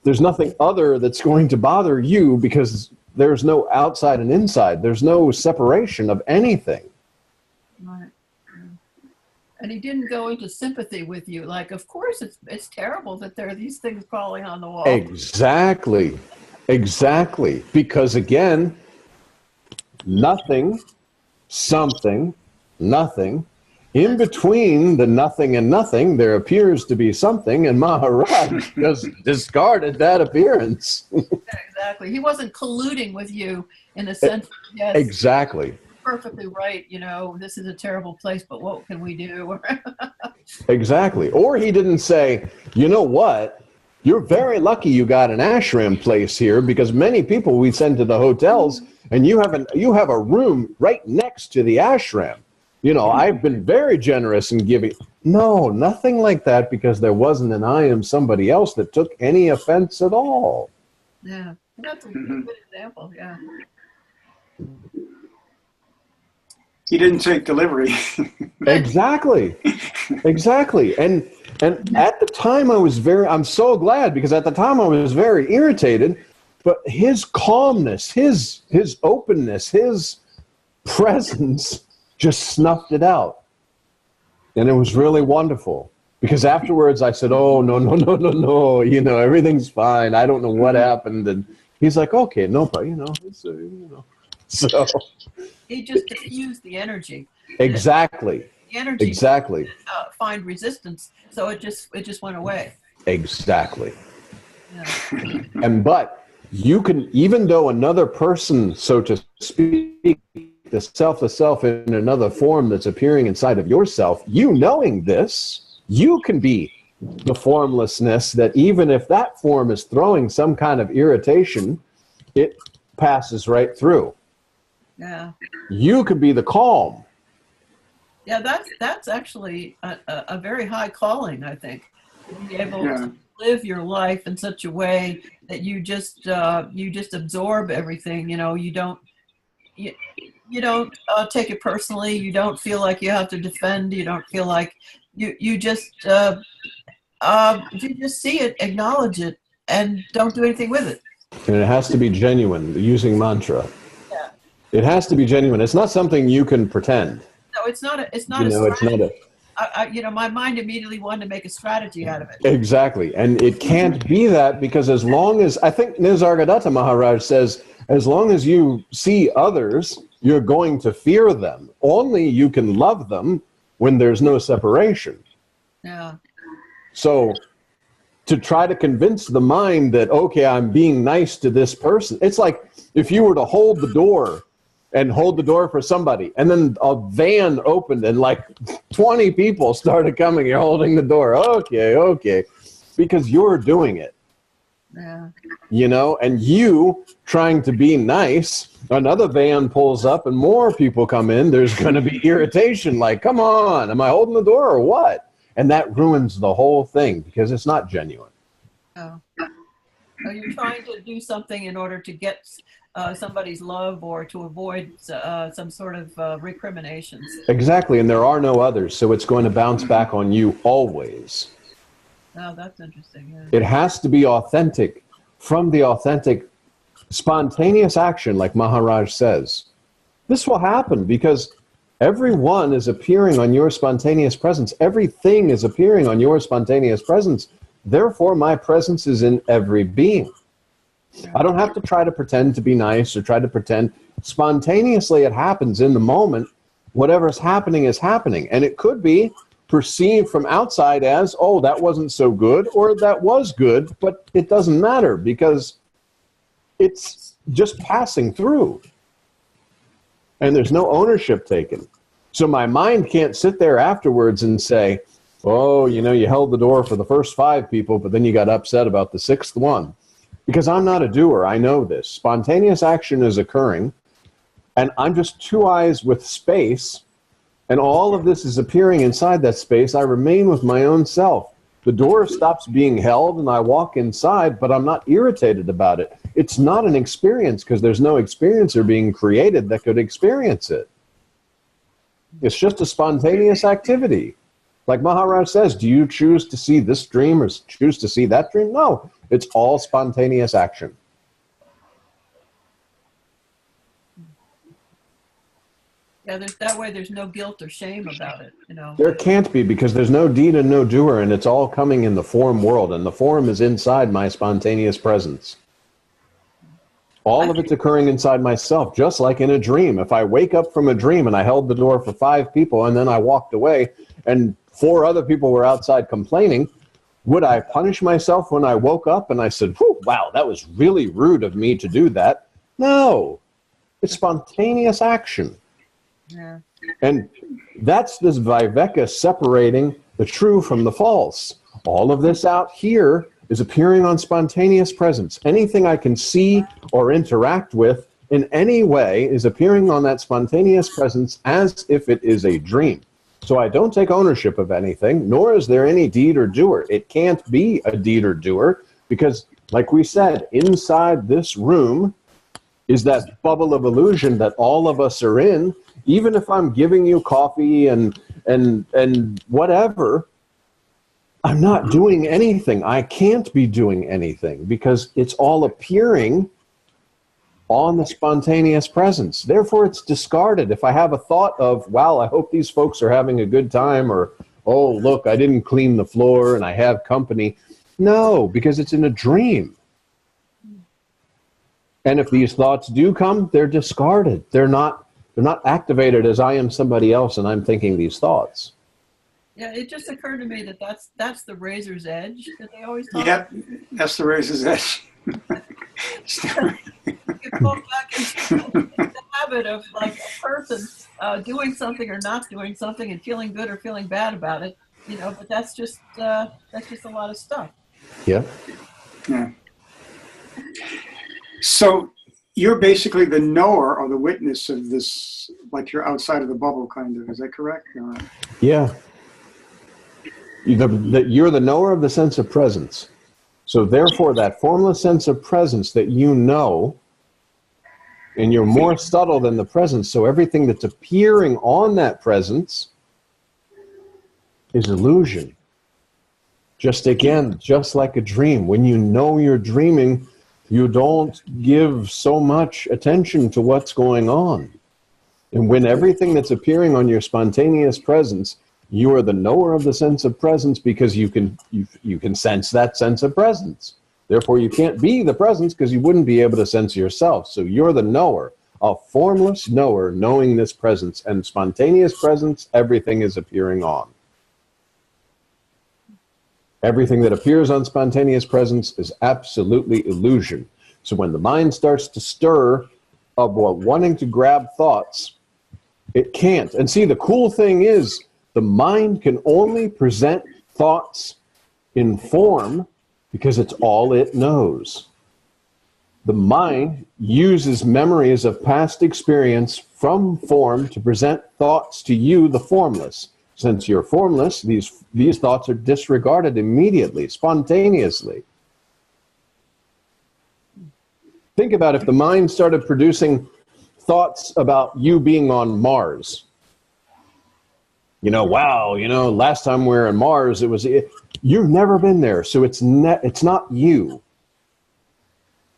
there's nothing other that's going to bother you because there's no outside and inside. There's no separation of anything. Right. And he didn't go into sympathy with you. Like, of course, it's terrible that there are these things crawling on the wall. Exactly. Exactly. Because again, nothing, something, nothing. In between the nothing and nothing, there appears to be something, and Maharaj just discarded that appearance. Exactly. He wasn't colluding with you in the sense that, yes, Exactly. perfectly right, you know, this is a terrible place, but what can we do? Exactly. Or he didn't say, you know what? You're very lucky you got an ashram place here, because many people we send to the hotels, and you have a room right next to the ashram. You know, I've been very generous in giving. No, nothing like that, because there wasn't an I am somebody else that took any offense at all. Yeah, that's a good example, yeah. He didn't take delivery. Exactly. Exactly. And at the time I'm so glad, because at the time I was very irritated, but his calmness, his openness, his presence just snuffed it out. And it was really wonderful, because afterwards I said, oh, no, you know, everything's fine. I don't know what happened. And he's like, okay, no, but you know, so He just diffused the energy. exactly. The energy Exactly. find resistance, so it just went away. Exactly. Yeah. But you can, even though another person, so to speak, the self in another form that's appearing inside of yourself, you knowing this, you can be the formlessness that even if that form is throwing some kind of irritation, it passes right through. Yeah. You could be the calm. Yeah, that's actually a very high calling, I think. To be able to live your life in such a way that you just absorb everything. You know, you don't take it personally. You don't feel like you have to defend. You don't feel like you just see it, acknowledge it, and don't do anything with it. And it has to be genuine, using mantra. Yeah. It has to be genuine. It's not something you can pretend. No, it's not a It's not a. my mind immediately wanted to make a strategy out of it. Exactly. And it can't be that, because as long as, I think Nisargadatta Maharaj says, as long as you see others, you're going to fear them. Only you can love them when there's no separation. Yeah. So to try to convince the mind that, okay, I'm being nice to this person, it's like if you were to hold the door for somebody, and then a van opened and like 20 people started coming, you're holding the door. Okay. Because you're doing it. Yeah. You know, and you trying to be nice, another van pulls up and more people come in, there's going to be irritation, like, come on, am I holding the door or what? And that ruins the whole thing, because it's not genuine. Oh. So you're trying to do something in order to get somebody's love, or to avoid some sort of recriminations. Exactly, and there are no others, so it's going to bounce back on you always. Oh, that's interesting. Yeah. It has to be authentic, from the authentic, spontaneous action, like Maharaj says. This will happen because everyone is appearing on your spontaneous presence. Everything is appearing on your spontaneous presence. Therefore, my presence is in every being. I don't have to try to pretend to be nice or try to pretend. Spontaneously, it happens in the moment. Whatever's happening is happening. And it could be perceived from outside as, oh, that wasn't so good, or that was good, but it doesn't matter, because it's just passing through. And there's no ownership taken. So my mind can't sit there afterwards and say, oh, you know, you held the door for the first 5 people, but then you got upset about the 6th one. Because I'm not a doer, I know this. Spontaneous action is occurring, and I'm just 2 eyes with space, and all of this is appearing inside that space. I remain with my own self. The door stops being held, and I walk inside, but I'm not irritated about it. It's not an experience, because there's no experiencer being created that could experience it. It's just a spontaneous activity. Like Maharaj says, do you choose to see this dream or choose to see that dream? No. It's all spontaneous action. Yeah, that way there's no guilt or shame about it, you know. There can't be, because there's no deed and no doer, and it's all coming in the form world, and the form is inside my spontaneous presence. All of it's occurring inside myself, just like in a dream. If I wake up from a dream and I held the door for 5 people and then I walked away and 4 other people were outside complaining, would I punish myself when I woke up and I said, "Whew, wow, that was really rude of me to do that"? No, it's spontaneous action. Yeah. And that's this Viveka separating the true from the false. All of this out here is appearing on spontaneous presence. Anything I can see or interact with in any way is appearing on that spontaneous presence as if it is a dream. So I don't take ownership of anything, nor is there any deed or doer. It can't be a deed or doer because, like we said, inside this room is that bubble of illusion that all of us are in. Even if I'm giving you coffee and whatever, I'm not doing anything. I can't be doing anything because it's all appearing on the spontaneous presence. Therefore, it's discarded. If I have a thought of, wow, I hope these folks are having a good time, or, oh, look, I didn't clean the floor and I have company. No, because it's in a dream. And if these thoughts do come, they're discarded. They're not activated as I am somebody else and I'm thinking these thoughts. Yeah, it just occurred to me that that's the razor's edge that they always talk Yep, that's the razor's edge. You fall back into the habit of like a person doing something or not doing something and feeling good or feeling bad about it, you know. But that's just a lot of stuff. Yeah. Yeah. So you're basically the knower or the witness of this, like you're outside of the bubble, kind of. Is that correct? Or? Yeah. You're the knower of the sense of presence. So therefore, that formless sense of presence that you know, and you're more subtle than the presence, so everything that's appearing on that presence is illusion. Just again, just like a dream. When you know you're dreaming, you don't give so much attention to what's going on. And when everything that's appearing on your spontaneous presence, you are the knower of the sense of presence because you can sense that sense of presence. Therefore, you can't be the presence because you wouldn't be able to sense yourself. So you're the knower, a formless knower knowing this presence. And spontaneous presence, everything is appearing on. Everything that appears on spontaneous presence is absolutely illusion. So when the mind starts to stir of wanting to grab thoughts, it can't. And see, the cool thing is, the mind can only present thoughts in form because it's all it knows. The mind uses memories of past experience from form to present thoughts to you, the formless. Since you're formless, these thoughts are disregarded immediately, spontaneously. Think about if the mind started producing thoughts about you being on Mars. You know, wow, you know, last time we were on Mars, you've never been there, so it's not you.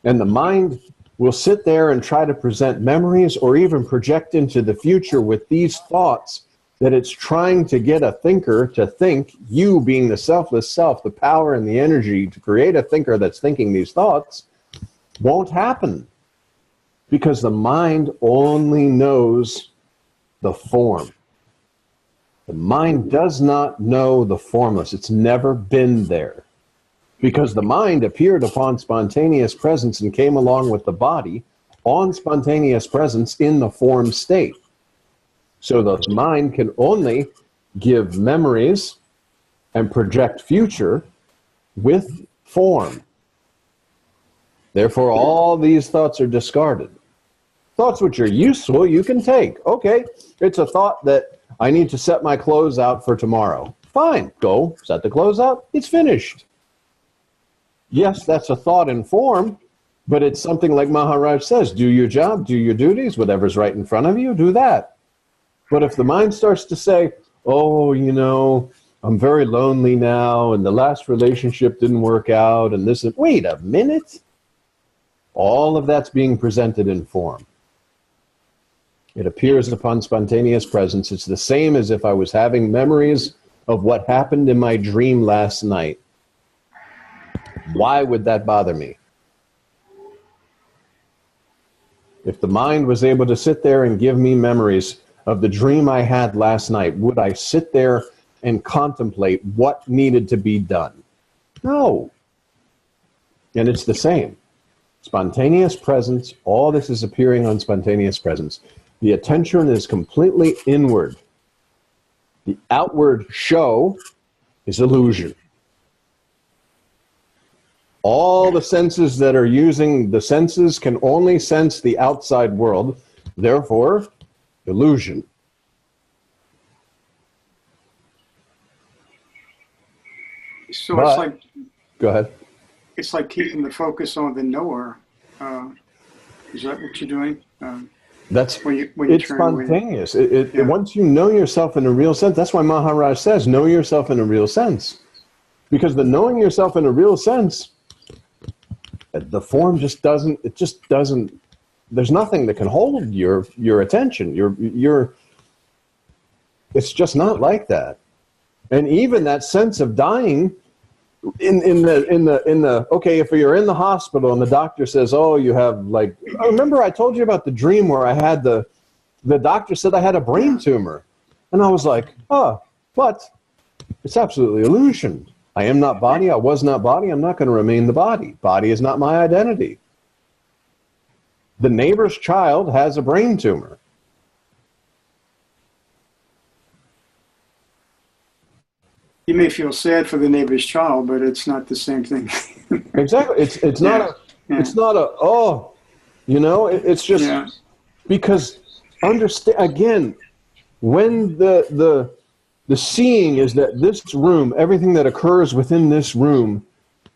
And the mind will sit there and try to present memories or even project into the future with these thoughts that it's trying to get a thinker to think, you being the selfless self, the power and the energy to create a thinker that's thinking these thoughts, won't happen. Because the mind only knows the form. The mind does not know the formless. It's never been there. Because the mind appeared upon spontaneous presence and came along with the body on spontaneous presence in the form state. So the mind can only give memories and project future with form. Therefore, all these thoughts are discarded. Thoughts which are useful, you can take. Okay, it's a thought that I need to set my clothes out for tomorrow. Fine, go set the clothes out. It's finished. Yes, that's a thought in form, but it's something like Maharaj says, do your job, do your duties, whatever's right in front of you, do that. But if the mind starts to say, oh, you know, I'm very lonely now, and the last relationship didn't work out, and this is, wait a minute. All of that's being presented in form. It appears upon spontaneous presence. It's the same as if I was having memories of what happened in my dream last night. Why would that bother me? If the mind was able to sit there and give me memories of the dream I had last night, would I sit there and contemplate what needed to be done? No. And it's the same. Spontaneous presence, all this is appearing on spontaneous presence. The attention is completely inward. The outward show is illusion. All the senses that are using the senses can only sense the outside world, therefore, illusion. So it's like, go ahead. It's like keeping the focus on the knower. Is that what you're doing? That's when you it's turn away. spontaneous. Once you know yourself in a real sense, that's why Maharaj says, know yourself in a real sense. Because the knowing yourself in a real sense, the form just doesn't, there's nothing that can hold your attention. It's just not like that. And even that sense of dying, okay, if you're in the hospital and the doctor says, oh, you have like, remember I told you about the dream where I had the doctor said I had a brain tumor. And I was like, oh, but it's absolutely illusion. I am not body, I was not body, I'm not going to remain the body. Body is not my identity. The neighbor's child has a brain tumor. You may feel sad for the neighbor's child, but it's not the same thing. Exactly. It's not it's not a, oh, it's just because understand, again, when the seeing is that this room, everything that occurs within this room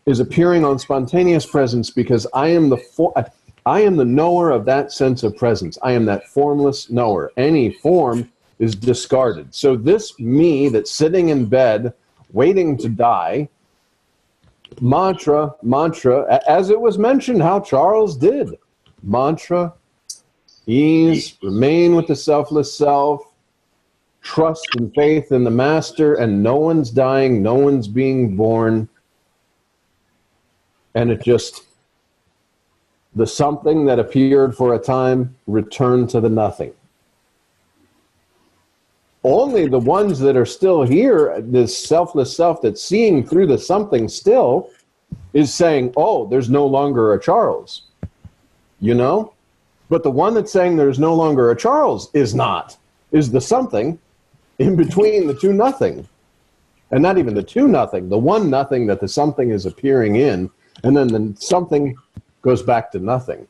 is appearing on spontaneous presence because I am the knower of that sense of presence. I am that formless knower. Any form is discarded. So this me that's sitting in bed waiting to die, mantra, as it was mentioned how Charles did. Mantra, ease, remain with the selfless self, trust and faith in the master, and no one's dying, no one's being born. And it just, the something that appeared for a time returned to the nothing. Only the ones that are still here, this selfless self that's seeing through the something still, is saying, oh, there's no longer a Charles. But the one that's saying there's no longer a Charles is the something in between the two nothing. And not even the two nothing, the one nothing that the something is appearing in, and then the something goes back to nothing.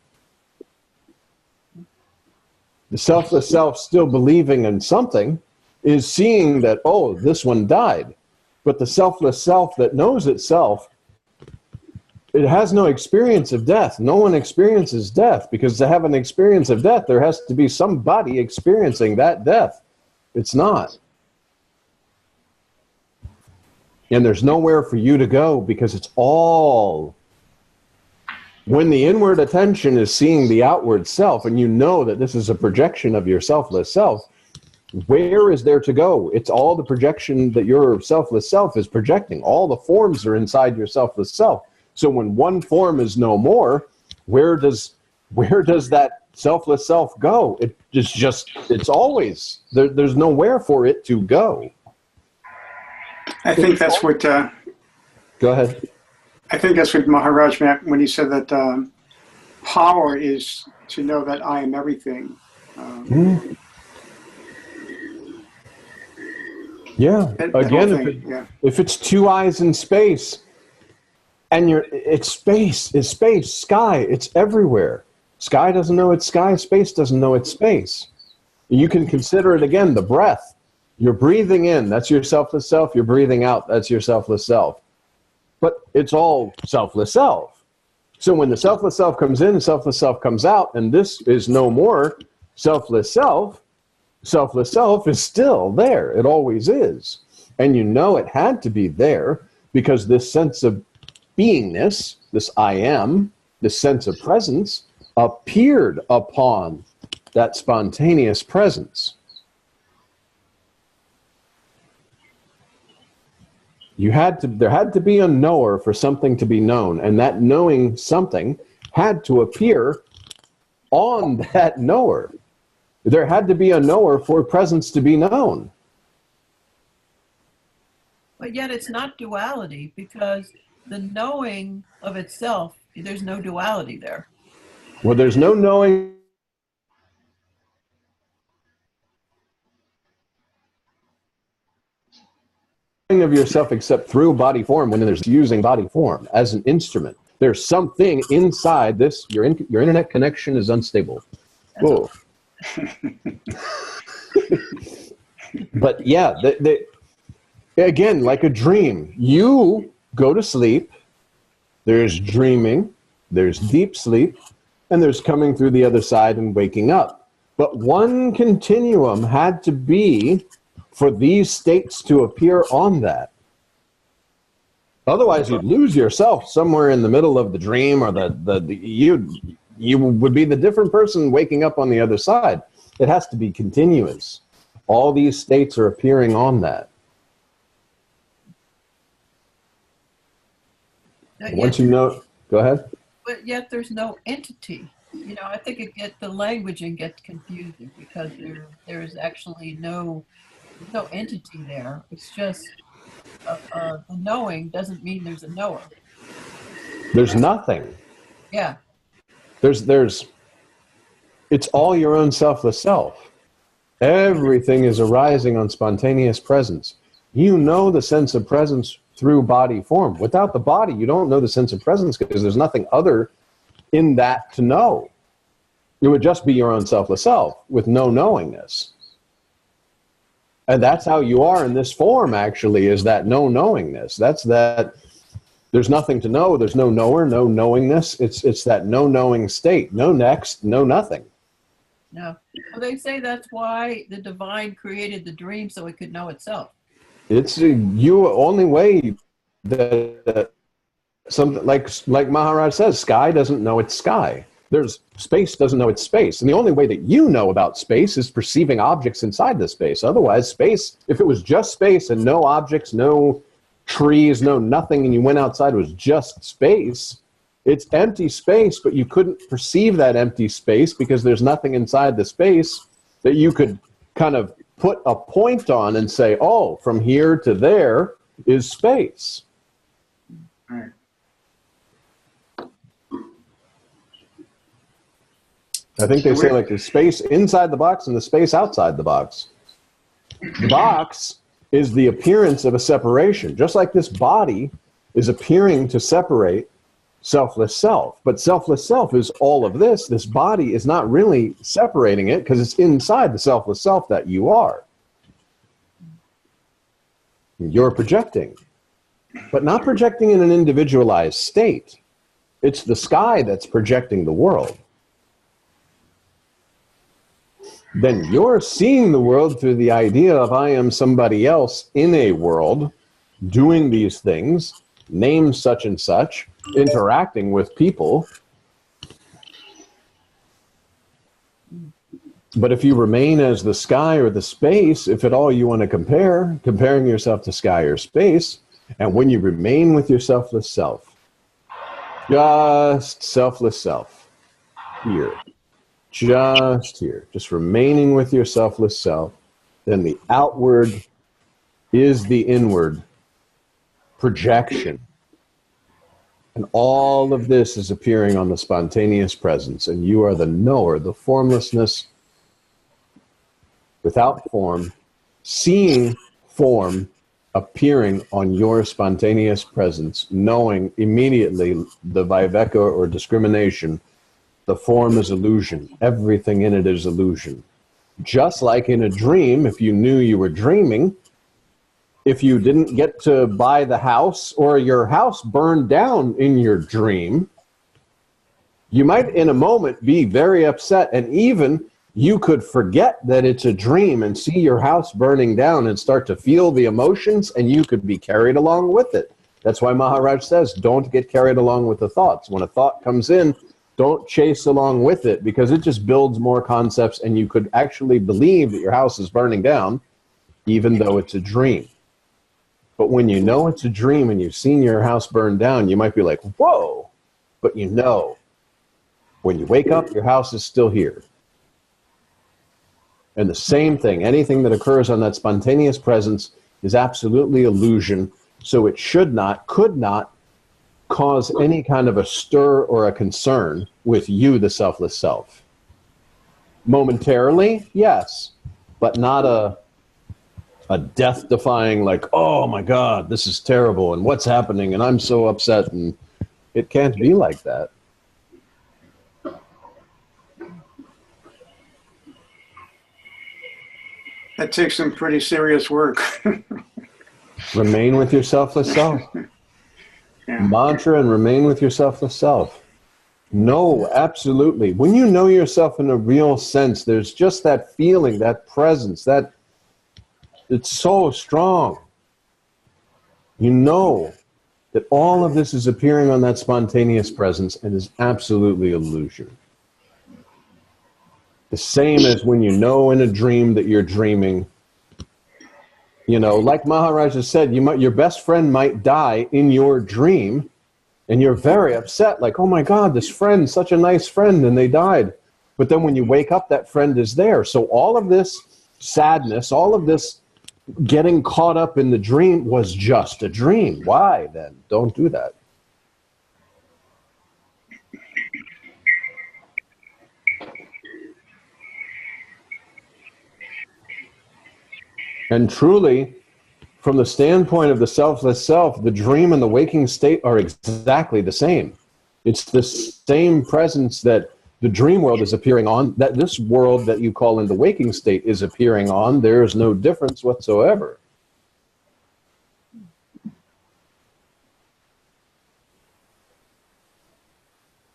The selfless self still believing in something is seeing that, oh, this one died. But the selfless self that knows itself, it has no experience of death. No one experiences death, because to have an experience of death, there has to be somebody experiencing that death. It's not. And there's nowhere for you to go, because it's all. When the inward attention is seeing the outward self, and you know that this is a projection of your selfless self, where is there to go? It's all the projection that your selfless self is projecting. All the forms are inside your selfless self. So when one form is no more, where does that selfless self go? It's always, there's nowhere for it to go. I think that's what... Go ahead. I think that's what Maharaj meant when he said that power is to know that I am everything. Yeah. Again, if it's two eyes in space, and it's space, sky, it's everywhere. Sky doesn't know it's sky, space doesn't know it's space. You can consider it again, the breath. You're breathing in, that's your selfless self. You're breathing out, that's your selfless self. But it's all selfless self. So when the selfless self comes in and selfless self comes out, and this is no more selfless self is still there. It always is. And you know it had to be there because this sense of beingness, this I am, this sense of presence, appeared upon that spontaneous presence. There had to be a knower for something to be known, and that knowing something had to appear on that knower. There had to be a knower for presence to be known. But yet it's not duality, because the knowing of itself, there's no duality there. Well, there's no knowing of yourself except through body form when there's using body form as an instrument. There's something inside this. Your internet connection is unstable. Whoa. But yeah, again, like a dream, you go to sleep, there's dreaming, there's deep sleep, and there's coming through the other side and waking up. But one continuum had to be for these states to appear on that. Otherwise, you'd lose yourself somewhere in the middle of the dream, or you would be the different person waking up on the other side. It has to be continuous. All these states are appearing on that. Once you know, go ahead. But yet there's no entity. You know, I think the languaging gets confusing because there is actually no entity there. It's just the knowing doesn't mean there's a knower. There's nothing. Yeah. It's all your own selfless self. Everything is arising on spontaneous presence. You know the sense of presence through body form. Without the body, you don't know the sense of presence because there's nothing other in that to know. It would just be your own selfless self with no knowingness. And that's how you are in this form, actually, is that no knowingness. That's that there's nothing to know. There's no knower, no knowingness. It's that no knowing state. No next, no nothing. No. Well, they say that's why the divine created the dream so it could know itself. It's you only way that something like Maharaj says, sky doesn't know it's sky. There's space doesn't know it's space. And the only way that you know about space is perceiving objects inside the space. Otherwise, space, if it was just space and no objects, no trees, no nothing, and you went outside, it was just space, it's empty space, but you couldn't perceive that empty space because there's nothing inside the space that you could kind of put a point on and say, oh, from here to there is space. Right. I think they say like the space inside the box and the space outside the box. The box is the appearance of a separation, just like this body is appearing to separate selfless self. But selfless self is all of this. This body is not really separating it because it's inside the selfless self that you are. You're projecting, but not projecting in an individualized state. It's the sky that's projecting the world. Then you're seeing the world through the idea of I am somebody else in a world, doing these things, named such and such, interacting with people. But if you remain as the sky or the space, if at all you want to compare, comparing yourself to sky or space, and when you remain with your selfless self, just selfless self, here, just here, just remaining with your selfless self, then the outward is the inward projection. And all of this is appearing on the spontaneous presence, and you are the knower, the formlessness without form, seeing form appearing on your spontaneous presence, knowing immediately the viveka or discrimination. The form is illusion. Everything in it is illusion. Just like in a dream, if you knew you were dreaming, if you didn't get to buy the house or your house burned down in your dream, you might in a moment be very upset, and even you could forget that it's a dream and see your house burning down and start to feel the emotions, and you could be carried along with it. That's why Maharaj says, don't get carried along with the thoughts. When a thought comes in, don't chase along with it, because it just builds more concepts, and you could actually believe that your house is burning down, even though it's a dream. But when you know it's a dream and you've seen your house burn down, you might be like, whoa, but you know. When you wake up, your house is still here. And the same thing, anything that occurs on that spontaneous presence is absolutely illusion, so it should not, could not cause any kind of a stir or a concern with you, the selfless self. Momentarily, yes, but not a death-defying, like, oh my God, this is terrible, and what's happening, and I'm so upset, and it can't be like that. That takes some pretty serious work. Remain with your selfless self. Yeah. Mantra and remain with your selfless self. No, absolutely. When you know yourself in a real sense, there's just that feeling, that presence, that it's so strong. You know that all of this is appearing on that spontaneous presence and is absolutely illusion. The same as when you know in a dream that you're dreaming. You know, like Maharaj has said, your best friend might die in your dream, and you're very upset, like, oh my God, this friend, such a nice friend, and they died. But then when you wake up, that friend is there. So all of this sadness, all of this getting caught up in the dream was just a dream. Why then? Don't do that. And truly, from the standpoint of the selfless self, the dream and the waking state are exactly the same. It's the same presence that the dream world is appearing on, that this world that you call in the waking state is appearing on. There is no difference whatsoever.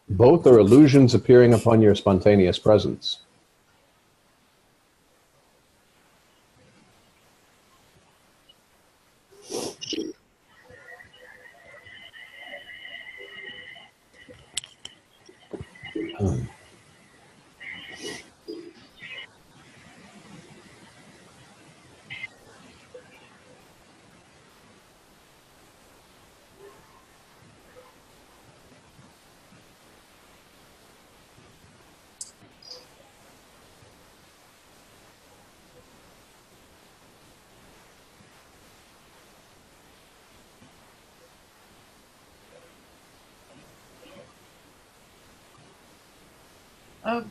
Both are illusions appearing upon your spontaneous presence.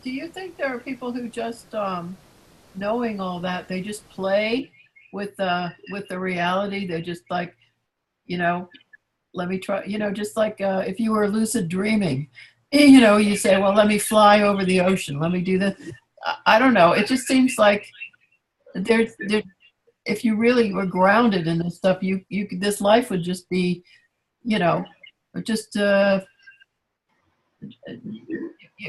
Do you think there are people who just, knowing all that, they just play with the reality? They just like, you know, let me try, you know, just like if you were lucid dreaming, you know, you say, well, let me fly over the ocean. Let me do this. I don't know. It just seems like there, if you really were grounded in this stuff, you this life would just be, you know, just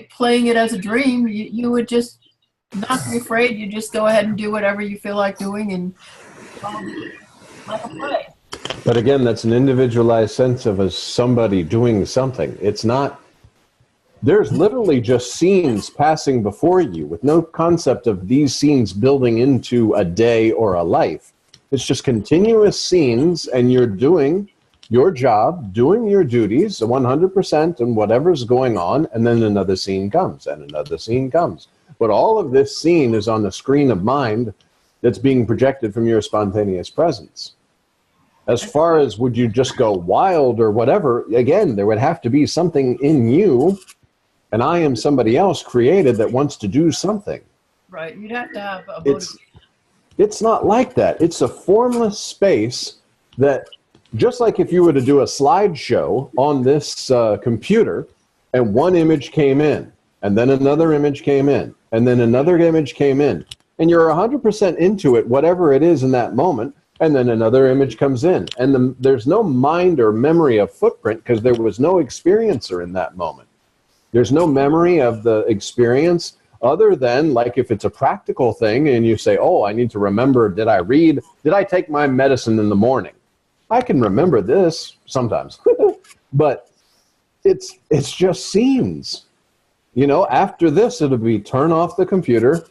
playing it as a dream. You would just not be afraid. You just go ahead and do whatever you feel like doing, and like a play. But again, that's an individualized sense of somebody doing something. It's not, there's literally just scenes passing before you with no concept of these scenes building into a day or a life. It's just continuous scenes, and you're doing your job, doing your duties 100% and whatever's going on, and then another scene comes and another scene comes. But all of this scene is on the screen of mind that's being projected from your spontaneous presence. As far as would you just go wild or whatever, again, there would have to be something in you, and I am somebody else created that wants to do something. Right, you'd have to have a motivation. It's not like that. It's a formless space that, just like if you were to do a slideshow on this computer, and one image came in, and then another image came in, and then another image came in, and you're 100% into it, whatever it is in that moment, and then another image comes in. And there's no mind or memory of footprint because there was no experiencer in that moment. There's no memory of the experience other than like if it's a practical thing and you say, oh, I need to remember, did I take my medicine in the morning? I can remember this sometimes, but it's just scenes. You know, after this, it'll be turn off the computer,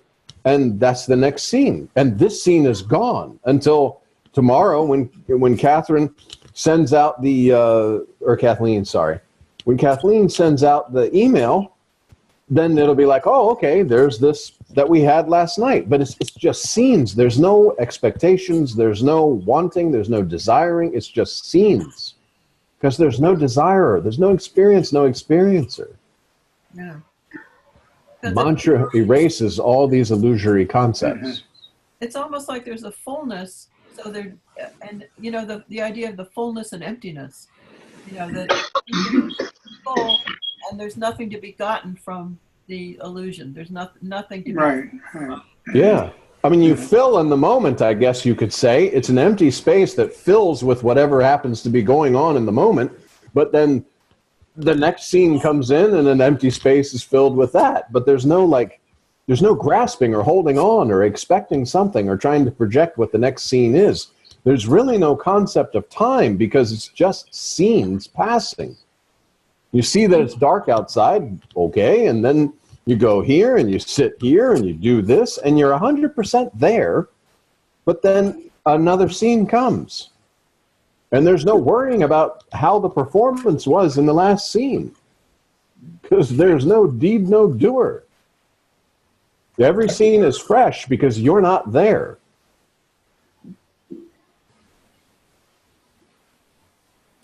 and that's the next scene. And this scene is gone until tomorrow when Catherine sends out or Kathleen, sorry. When Kathleen sends out the email, then it'll be like, oh, okay, there's this that we had last night. But it's just scenes. There's no expectations. There's no wanting. There's no desiring. It's just scenes. Because there's no desirer. There's no experience, no experiencer. Yeah. Mantra erases all these illusory concepts. It's almost like there's a fullness. So there, and you know, the idea of the fullness and emptiness, you know, that it's full and there's nothing to be gotten from the illusion. There's nothing to be. Right. Yeah. I mean, you fill in the moment, I guess you could say. It's an empty space that fills with whatever happens to be going on in the moment. But then the next scene comes in and an empty space is filled with that. But there's no grasping or holding on or expecting something or trying to project what the next scene is. There's really no concept of time because it's just scenes passing. You see that it's dark outside, okay, and then you go here and you sit here and you do this and you're 100% there, but then another scene comes. And there's no worrying about how the performance was in the last scene because there's no deed, no doer. Every scene is fresh because you're not there.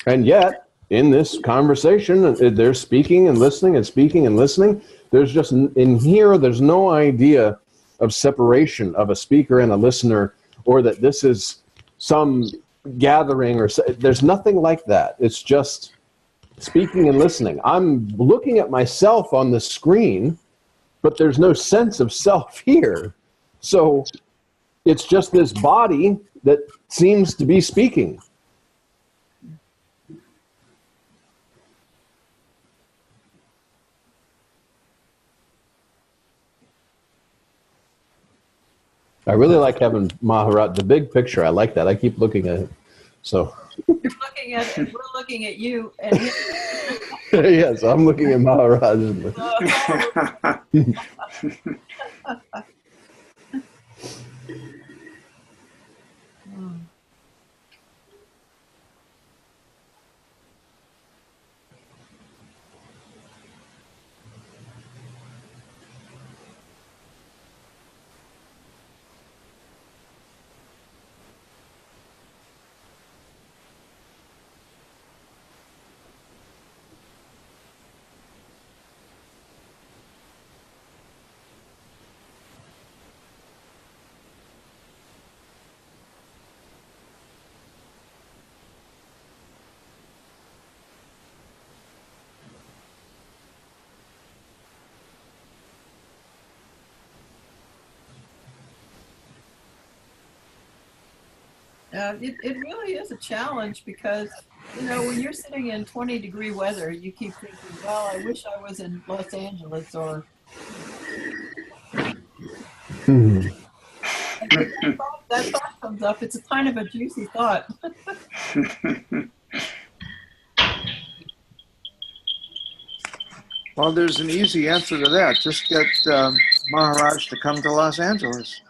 And yet, in this conversation, they're speaking and listening and speaking and listening. There's just, in here, there's no idea of separation of a speaker and a listener, or that this is some gathering, or there's nothing like that. It's just speaking and listening. I'm looking at myself on the screen, but there's no sense of self here. So it's just this body that seems to be speaking. I really like having Maharaj, the big picture. I like that. I keep looking at it. So You're looking at it, we're looking at you, and yes, I'm looking at Maharaj. it really is a challenge because, you know, when you're sitting in 20-degree weather, you keep thinking, well, I wish I was in Los Angeles or. That thought comes up. It's a kind of a juicy thought. Well, there's an easy answer to that. Just get Maharaj to come to Los Angeles.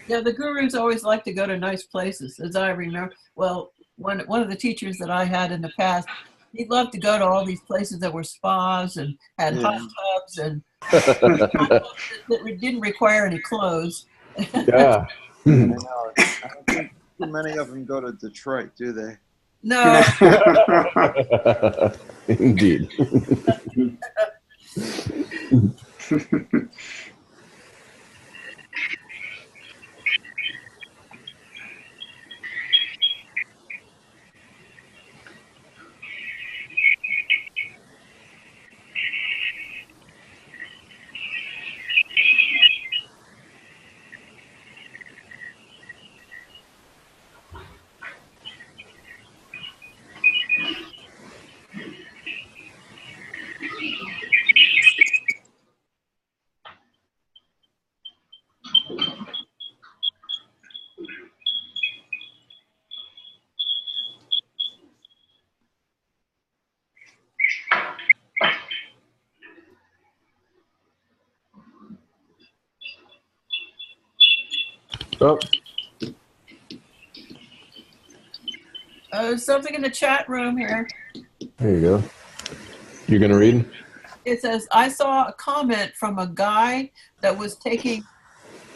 Yeah, the gurus always like to go to nice places, as I remember. Well, one of the teachers that I had in the past, he loved to go to all these places that were spas and had hot tubs and that didn't require any clothes. Yeah. I know. I don't think too many of them go to Detroit, do they? No. Indeed. Oh, Something in the chat room here. there you go. You gonna read? It says, I saw a comment from a guy that was taking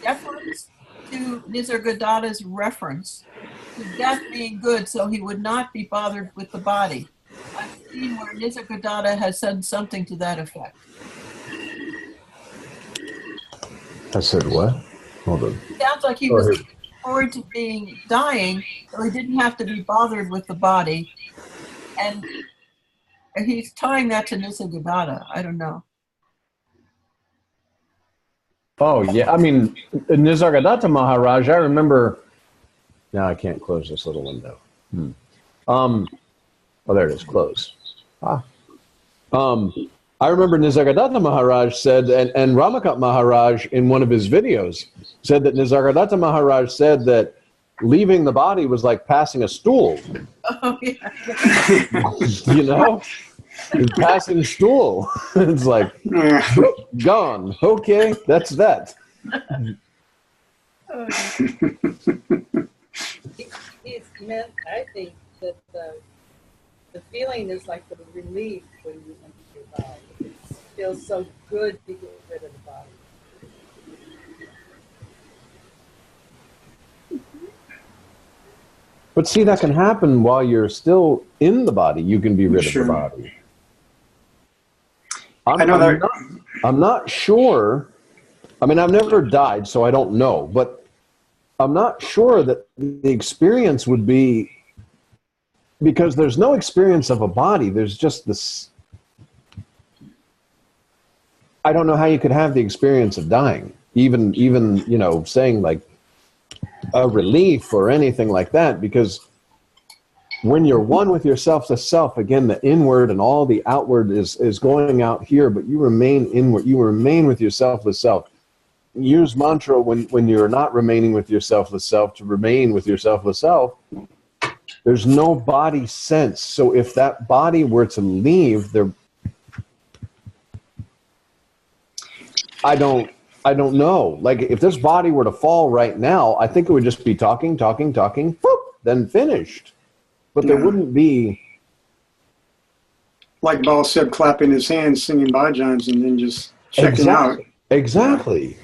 deference to Nisargadatta's reference to death being good, so he would not be bothered with the body. I've seen where Nisargadatta has said something to that effect. I said what? Hold on. It sounds like he Go was ahead. looking forward to being dying, so he didn't have to be bothered with the body. And he's tying that to Nisargadatta. I don't know. Oh yeah, I mean Nisargadatta Maharaj. I remember. Now I can't close this little window. Oh, there it is. Close. I remember Nisargadatta Maharaj said, and Ramakant Maharaj in one of his videos said that Nisargadatta Maharaj said that leaving the body was like passing a stool. Oh, yeah. You know, passing stool. It's like gone. Okay, that's that. It's meant, I think, that the feeling is like the relief when you empty your body. It feels so good to get rid of the body. But see, that can happen while you're still in the body. You can be rid Sure. of the body. I know that. I'm not sure. I mean, I've never died, so I don't know. But I'm not sure that the experience would be, because there's no experience of a body. There's just this. I don't know how you could have the experience of dying, even you know, saying like a relief or anything like that, because when you're one with yourself to self, again, the inward and all the outward is going out here, but you remain inward. You remain with your selfless self. Use mantra when you're not remaining with your selfless self to remain with your selfless self. There's no body sense. So if that body were to leave, I don't know. Like if this body were to fall right now, I think it would just be talking, whoop, then finished. But there wouldn't be. Like Bal said, clapping his hands, singing bhajans, and then just checking out. Exactly.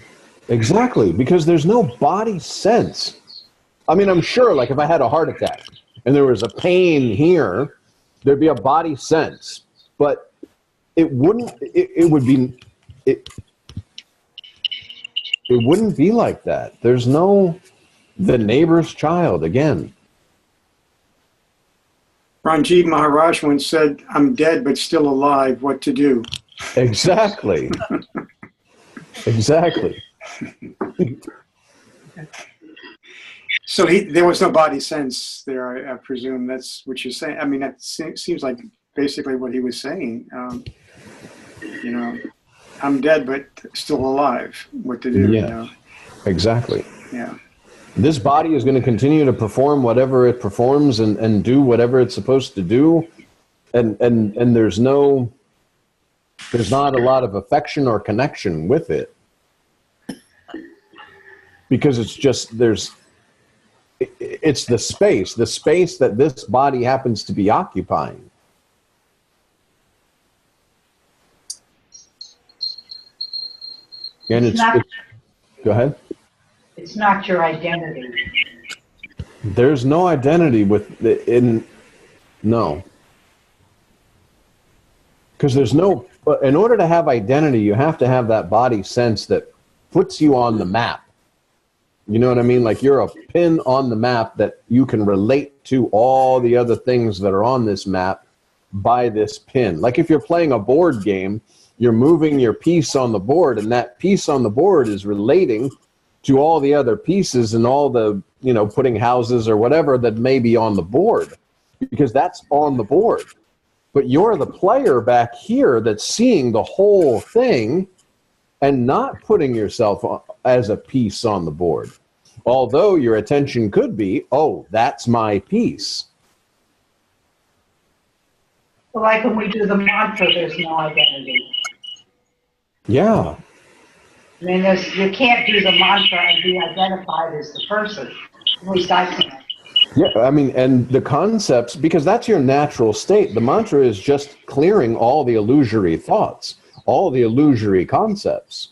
Because there's no body sense. I mean, I'm sure, like if I had a heart attack and there was a pain here, there'd be a body sense. But it wouldn't. It would be. It wouldn't be like that. There's no the neighbor's child again. Ranjit Maharaj once said, "I'm dead but still alive. What to do?" Exactly. Exactly. So there was no body sense there, I presume. That's what you're saying. I mean, that seems like basically what he was saying. You know, I'm dead but still alive. What to do? Yeah. You know? Exactly. Yeah. This body is going to continue to perform whatever it performs and do whatever it's supposed to do. And there's not a lot of affection or connection with it. Because it's just, it's the space that this body happens to be occupying. And go ahead. It's not your identity. There's no identity no. Because there's no, in order to have identity, you have to have that body sense that puts you on the map. You know what I mean? Like you're a pin on the map that you can relate to all the other things that are on this map by this pin. Like if you're playing a board game, you're moving your piece on the board, and that piece on the board is relating to all the other pieces and all the, you know, putting houses or whatever that may be on the board, because that's on the board. But you're the player back here that's seeing the whole thing and not putting yourself as a piece on the board. Although your attention could be, oh, that's my piece. So like when we do the mantra, there's no identity. Yeah. I mean, you can't do the mantra and be identified as the person. At least I can't. Yeah, I mean, and the concepts, because that's your natural state. The mantra is just clearing all the illusory thoughts, all the illusory concepts.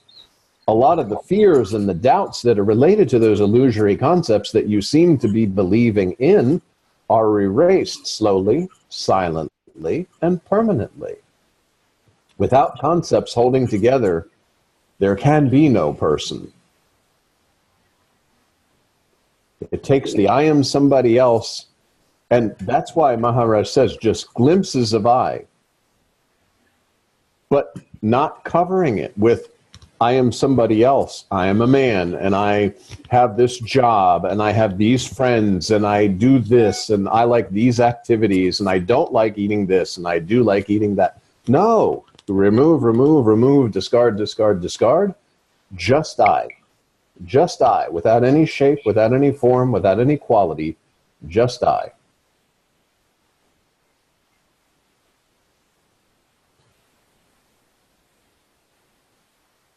A lot of the fears and the doubts that are related to those illusory concepts that you seem to be believing in are erased slowly, silently, and permanently. Without concepts holding together, there can be no person. It takes the I am somebody else, and that's why Maharaj says just glimpses of I, but not covering it with I am somebody else. I am a man, and I have this job, and I have these friends, and I do this, and I like these activities, and I don't like eating this, and I do like eating that. No, remove, remove, remove, discard, discard, discard. Just I. Just I, without any shape, without any form, without any quality, just I.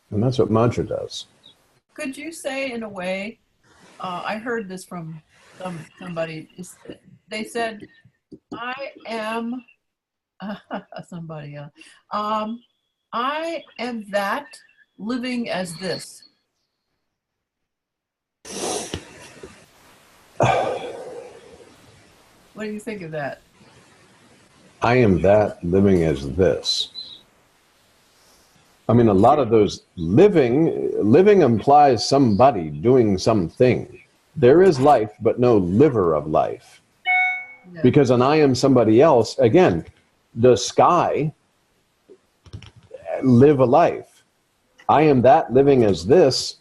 And that's what mantra does. Could you say in a way, I heard this from somebody, they said, I am somebody else. I am that living as this. What do you think of that? I am that living as this. I mean, a lot of those living implies somebody doing something. There is life, but no liver of life. Yeah. Because an I am somebody else, again, the sky live a life. I am that living as this.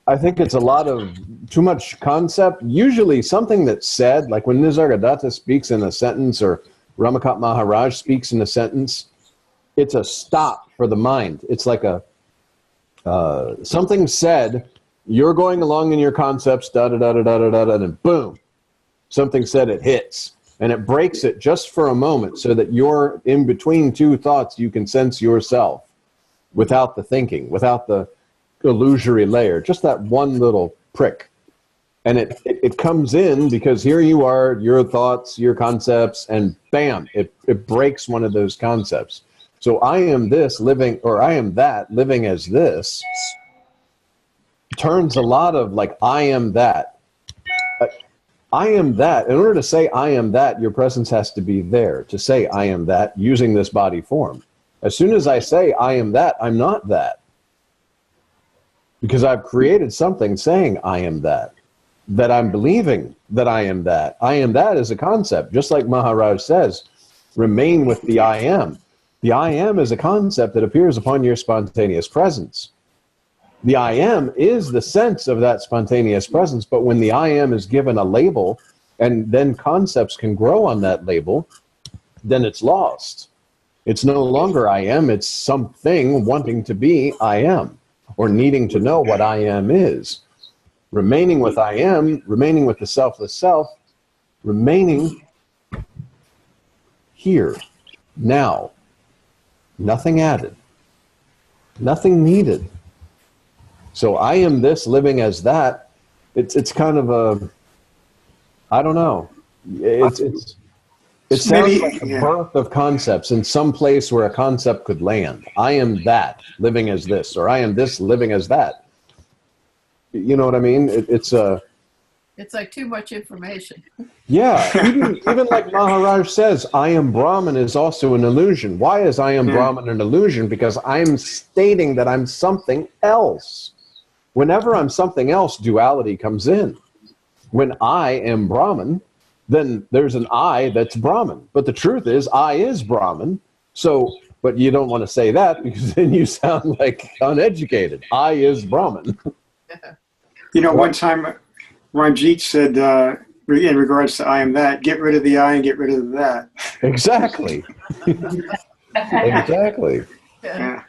I think it's a lot of too much concept. Usually something that's said, like when Nisargadatta speaks in a sentence or Ramakant Maharaj speaks in a sentence, it's a stop for the mind. It's like a something said, you're going along in your concepts, da-da-da-da-da-da-da, and boom, something said, it hits. And it breaks it just for a moment so that you're in between two thoughts, you can sense yourself without the thinking, without the illusory layer, just that one little prick. And it comes in because here you are, your thoughts, your concepts, and bam, it breaks one of those concepts. So I am this living, or I am that living as this, turns a lot of like, I am that. I am that. In order to say I am that, your presence has to be there to say I am that using this body form. As soon as I say I am that, I'm not that. Because I've created something saying I am that I'm believing that I am that. I am that is a concept, just like Maharaj says, remain with the I am. The I am is a concept that appears upon your spontaneous presence. The I am is the sense of that spontaneous presence, but when the I am is given a label, and then concepts can grow on that label, then it's lost. It's no longer I am, it's something wanting to be I am, or needing to know what I am is. Remaining with I am, remaining with the selfless self, remaining here, now. Nothing added, nothing needed. So I am this living as that. It's kind of a, I don't know. It sounds Maybe, like the yeah. birth of concepts in some place where a concept could land. I am that living as this, or I am this living as that. You know what I mean? It's like too much information. Yeah, even like Maharaj says, I am Brahman is also an illusion. Why is I am Brahman an illusion? Because I'm stating that I'm something else. Whenever I'm something else, duality comes in. When I am Brahman, then there's an I that's Brahman. But the truth is, I is Brahman. So, but you don't want to say that because then you sound like uneducated. I is Brahman. You know, one time Ranjit said, in regards to I am that, get rid of the I and get rid of that. Exactly. Exactly. Yeah.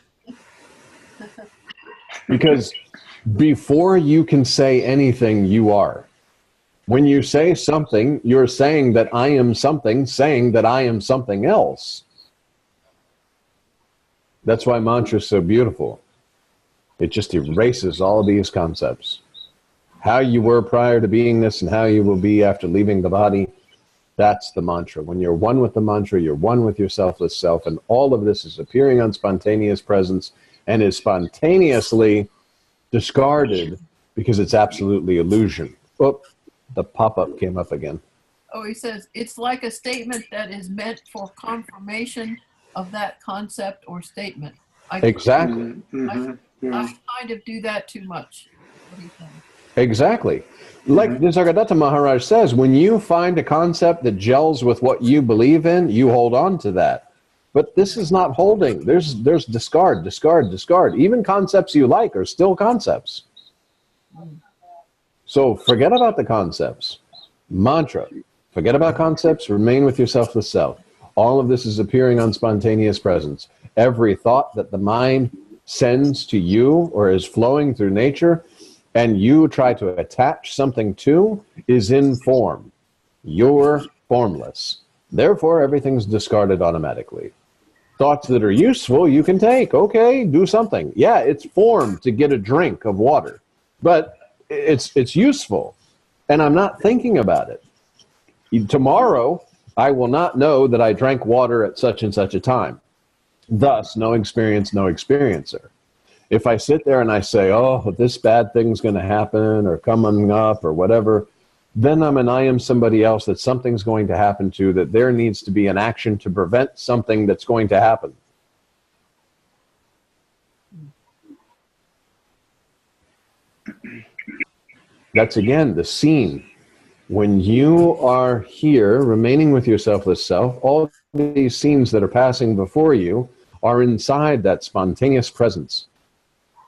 Because before you can say anything, you are. When you say something, you're saying that I am something, saying that I am something else. That's why mantra is so beautiful. It just erases all these concepts. How you were prior to being this and how you will be after leaving the body, that's the mantra. When you're one with the mantra, you're one with your selfless self, and all of this is appearing on spontaneous presence and is spontaneously discarded because it's absolutely illusion. Oh, the pop-up came up again. Oh, he says, it's like a statement that is meant for confirmation of that concept or statement. Exactly. I kind of do that too much. What do you think? Exactly. Like Nisargadatta Maharaj says, when you find a concept that gels with what you believe in, you hold on to that. But this is not holding. There's discard, discard, discard. Even concepts you like are still concepts. So forget about the concepts. Mantra. Forget about concepts. Remain with your selfless self. All of this is appearing on spontaneous presence. Every thought that the mind sends to you or is flowing through nature and you try to attach something to is in form. You're formless. Therefore, everything's discarded automatically. Thoughts that are useful, you can take. Okay, do something. Yeah, it's form to get a drink of water, but it's useful, and I'm not thinking about it. Tomorrow, I will not know that I drank water at such and such a time. Thus, no experience, no experiencer. If I sit there and I say, oh, this bad thing's going to happen or coming up or whatever, then I am somebody else that something's going to happen to, that there needs to be an action to prevent something that's going to happen. That's, again, the scene. When you are here, remaining with your selfless self, all these scenes that are passing before you are inside that spontaneous presence.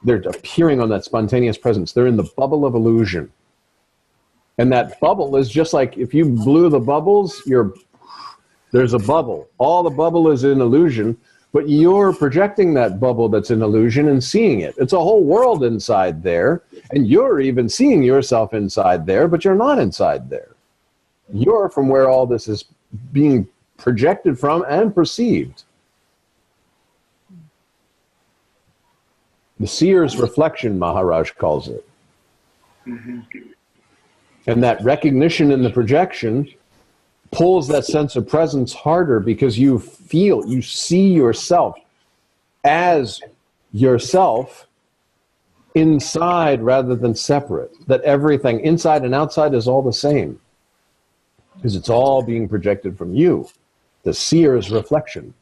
They're appearing on that spontaneous presence. They're in the bubble of illusion. And that bubble is just like if you blew the bubbles, there's a bubble. All the bubble is in illusion, but you're projecting that bubble that's in illusion and seeing it. It's a whole world inside there, and you're even seeing yourself inside there, but you're not inside there. You're from where all this is being projected from and perceived. The seer's reflection, Maharaj calls it. And that recognition in the projection pulls that sense of presence harder because you see yourself as yourself inside rather than separate. That everything inside and outside is all the same because it's all being projected from you, the seer's reflection.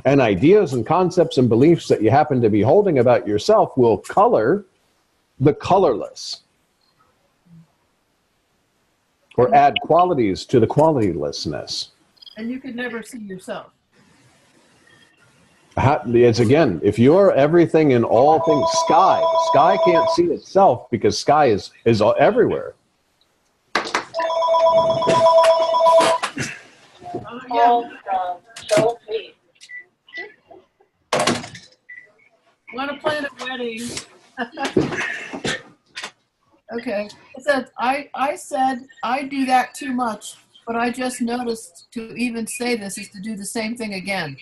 And ideas and concepts and beliefs that you happen to be holding about yourself will color the colorless. Or add qualities to the qualitylessness. And you could never see yourself. It's again, if you're everything in all things, sky can't see itself because sky is everywhere. Want to plan a wedding? Okay. I said I do that too much, but I just noticed to even say this is to do the same thing again.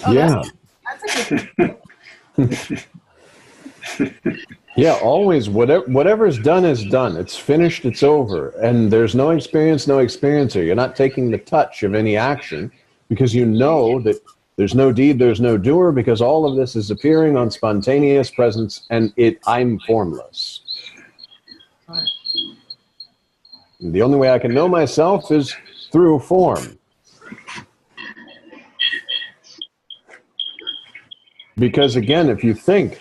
Oh, yeah. That's a good. Yeah, always whatever's done is done. It's finished, it's over. And there's no experience, no experiencer. You're not taking the touch of any action because you know that there's no deed, there's no doer, because all of this is appearing on spontaneous presence and I'm formless. Right. And the only way I can know myself is through form. Because again, if you think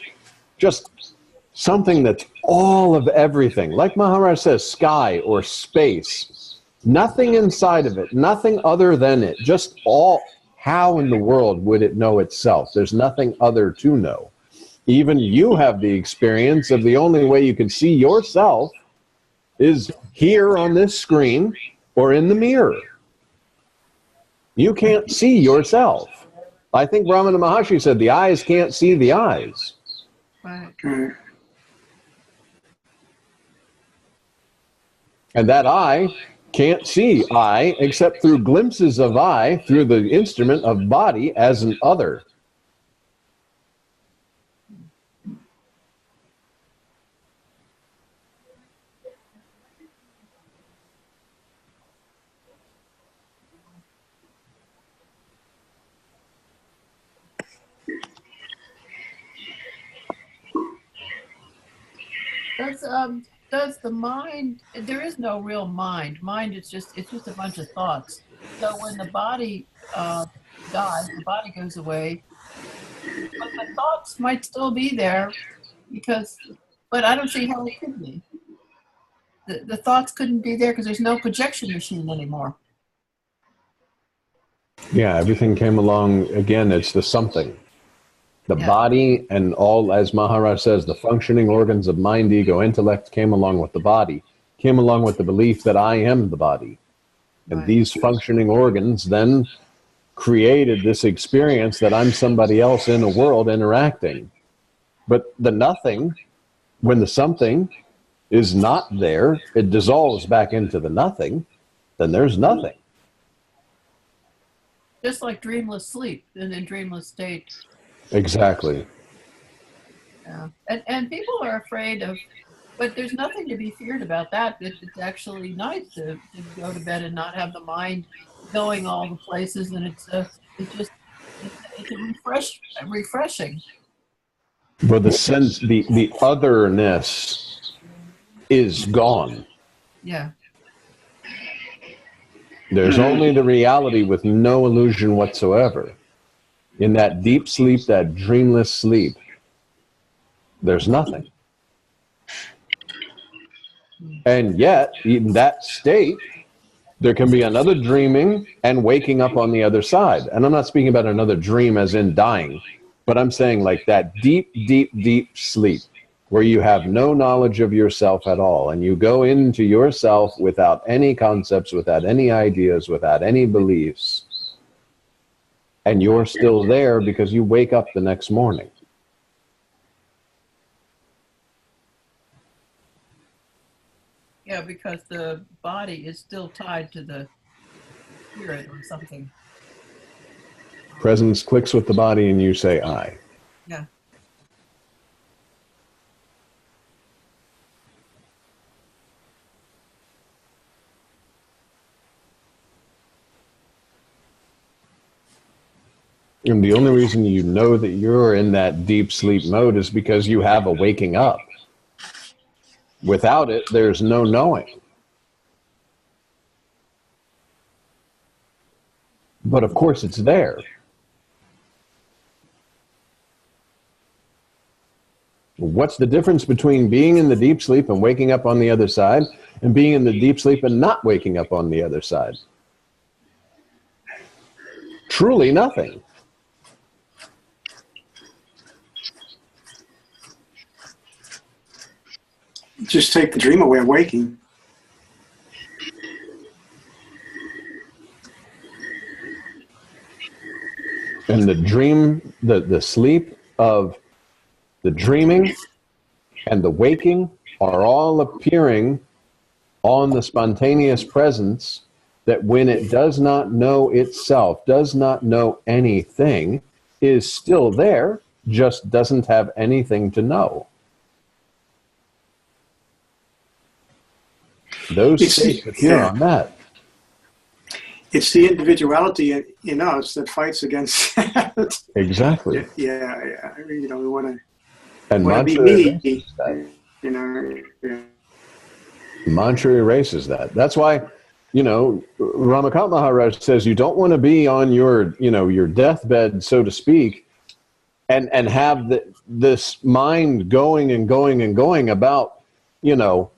just something that's all of everything, like Maharaj says, sky or space, nothing inside of it, nothing other than it, just all, how in the world would it know itself? There's nothing other to know. Even you have the experience of the only way you can see yourself is here on this screen or in the mirror. You can't see yourself. I think Ramana Maharshi said the eyes can't see the eyes. Right. And that eye can't see I except through glimpses of I through the instrument of body as an other. Does the mind, there is no real mind. Mind is just, it's just a bunch of thoughts. So when the body dies, the body goes away, but the thoughts might still be there because, but I don't see how it could be. The thoughts couldn't be there because there's no projection machine anymore. Yeah, everything came along again. It's the something. The Yeah. body and all, as Maharaj says, the functioning organs of mind, ego, intellect came along with the body, came along with the belief that I am the body. And Right. these functioning organs then created this experience that I'm somebody else in a world interacting. But the nothing, when the something is not there, it dissolves back into the nothing, then there's nothing. Just like dreamless sleep in a dreamless state. Exactly. Yeah. And people are afraid of, but there's nothing to be feared about that. It's actually nice to go to bed and not have the mind going all the places, and it's just it's a refreshing. But the sense, the otherness is gone. Yeah. There's only the reality with no illusion whatsoever. In that deep sleep, that dreamless sleep, there's nothing. And yet, in that state, there can be another dreaming and waking up on the other side. And I'm not speaking about another dream as in dying, but I'm saying like that deep, deep, deep sleep where you have no knowledge of yourself at all. And you go into yourself without any concepts, without any ideas, without any beliefs. And you're still there because you wake up the next morning. Yeah, because the body is still tied to the spirit or something. Presence clicks with the body and you say, I. Yeah. And the only reason you know that you're in that deep sleep mode is because you have a waking up. Without it, there's no knowing. But of course it's there. What's the difference between being in the deep sleep and waking up on the other side and being in the deep sleep and not waking up on the other side? Truly nothing. Just take the dream away of waking. And the dream, the sleep of the dreaming and the waking are all appearing on the spontaneous presence that when it does not know itself, does not know anything, is still there, just doesn't have anything to know. Those states appear on that. It's the individuality in us that fights against that. Exactly. Yeah. You know, we want to be And me. You know. Yeah. Mantra erases that. That's why, you know, Ramakant Maharaj says you don't want to be on your, you know, your deathbed, so to speak, and have this mind going and going and going about, you know,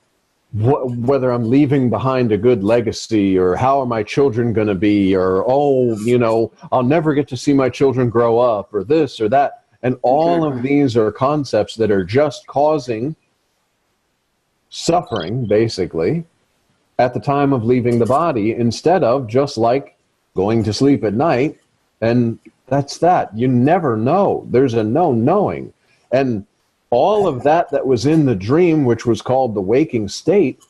whether I'm leaving behind a good legacy or how are my children going to be or, oh, you know, I'll never get to see my children grow up or this or that. And all of these are concepts that are just causing suffering, basically, at the time of leaving the body, instead of just like going to sleep at night. And that's that. You never know. There's a no knowing. And all of that was in the dream, which was called the waking state,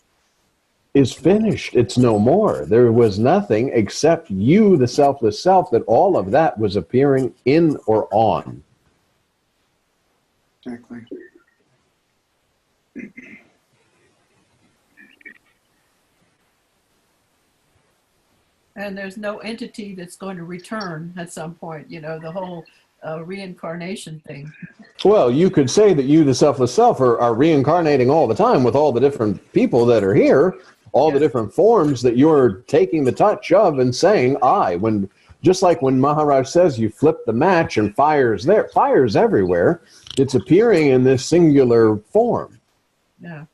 is finished. It's no more. There was nothing except you, the selfless self, that all of that was appearing in or on. Exactly. And there's no entity that's going to return at some point. You know, the whole reincarnation thing. Well, you could say that you, the selfless self, are reincarnating all the time with all the different people that are here, all the different forms that you're taking the touch of and saying, I. When, just like when Maharaj says you flip the match and fire's there, fire's everywhere. It's appearing in this singular form. Yeah.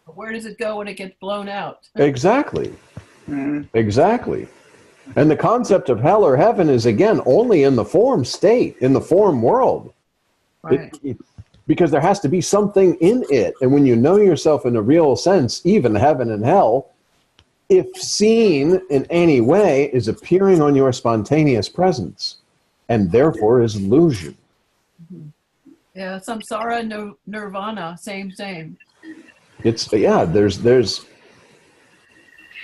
But where does it go when it gets blown out? Exactly. Mhm. Exactly. And the concept of hell or heaven is, again, only in the form state, in the form world. Right. Because there has to be something in it. And when you know yourself in a real sense, even heaven and hell, if seen in any way, is appearing on your spontaneous presence, and therefore is illusion. Yeah, samsara, nirvana, same. It's, yeah, there's,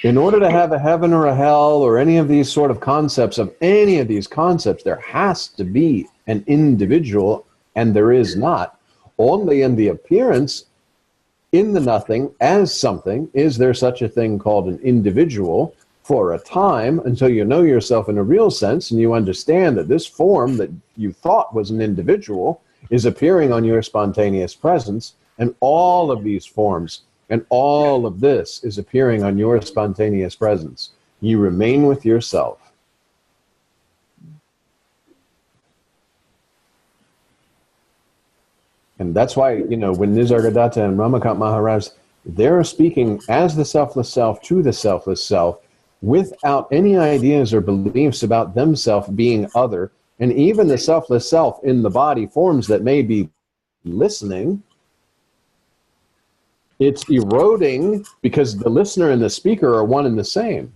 in order to have a heaven or a hell or any of these sort of concepts, of any of these concepts, there has to be an individual, and there is not. Only in the appearance, in the nothing, as something, is there such a thing called an individual for a time, until you know yourself in a real sense and you understand that this form that you thought was an individual is appearing on your spontaneous presence, and all of these forms and all of this is appearing on your spontaneous presence. You remain with yourself. And that's why, you know, when Nisargadatta and Ramakant Maharaj, they're speaking as the selfless self to the selfless self without any ideas or beliefs about themselves being other. And even the selfless self in the body forms that may be listening, it's eroding because the listener and the speaker are one and the same.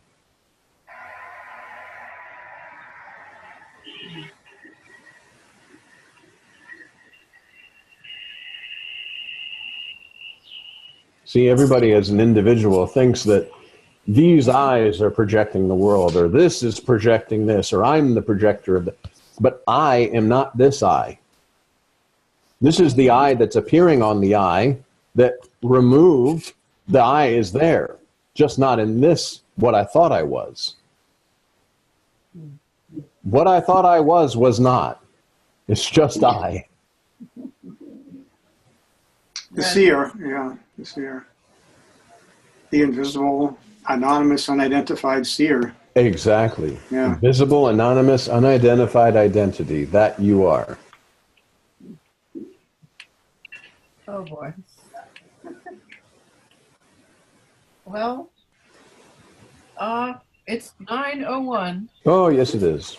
See, everybody as an individual thinks that these eyes are projecting the world, or this is projecting this, or I'm the projector of the... But I am not this eye. This is the eye that's appearing on the eye that removed. The eye is there, just not in this, what I thought I was. What I thought I was not. It's just I. The seer, yeah, the seer. The invisible, anonymous, unidentified seer. Exactly. Yeah. Invisible, anonymous, unidentified identity. That you are. Oh boy. Well, it's 9:01. Oh, yes, it is.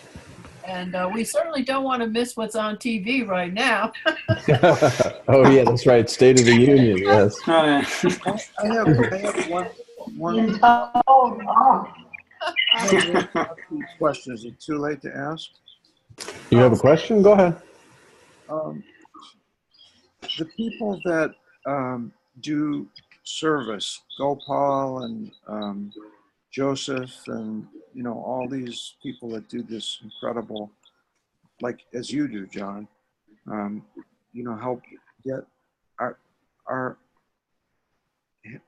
And we certainly don't want to miss what's on TV right now. Oh, yeah, that's right. State of the Union, yes. I have one question. Is it too late to ask? You have a question? Go ahead. The people that do service, Gopal and Joseph, and you know, all these people that do this incredible, like as you do, John, you know, help get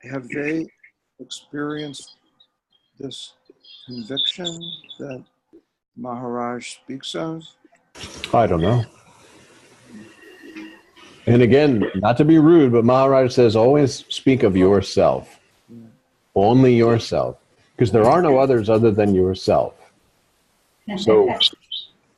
have they experienced this conviction that Maharaj speaks of? I don't know. And again, not to be rude, but Maharaj says, always speak of yourself. Only yourself. Because there are no others other than yourself. So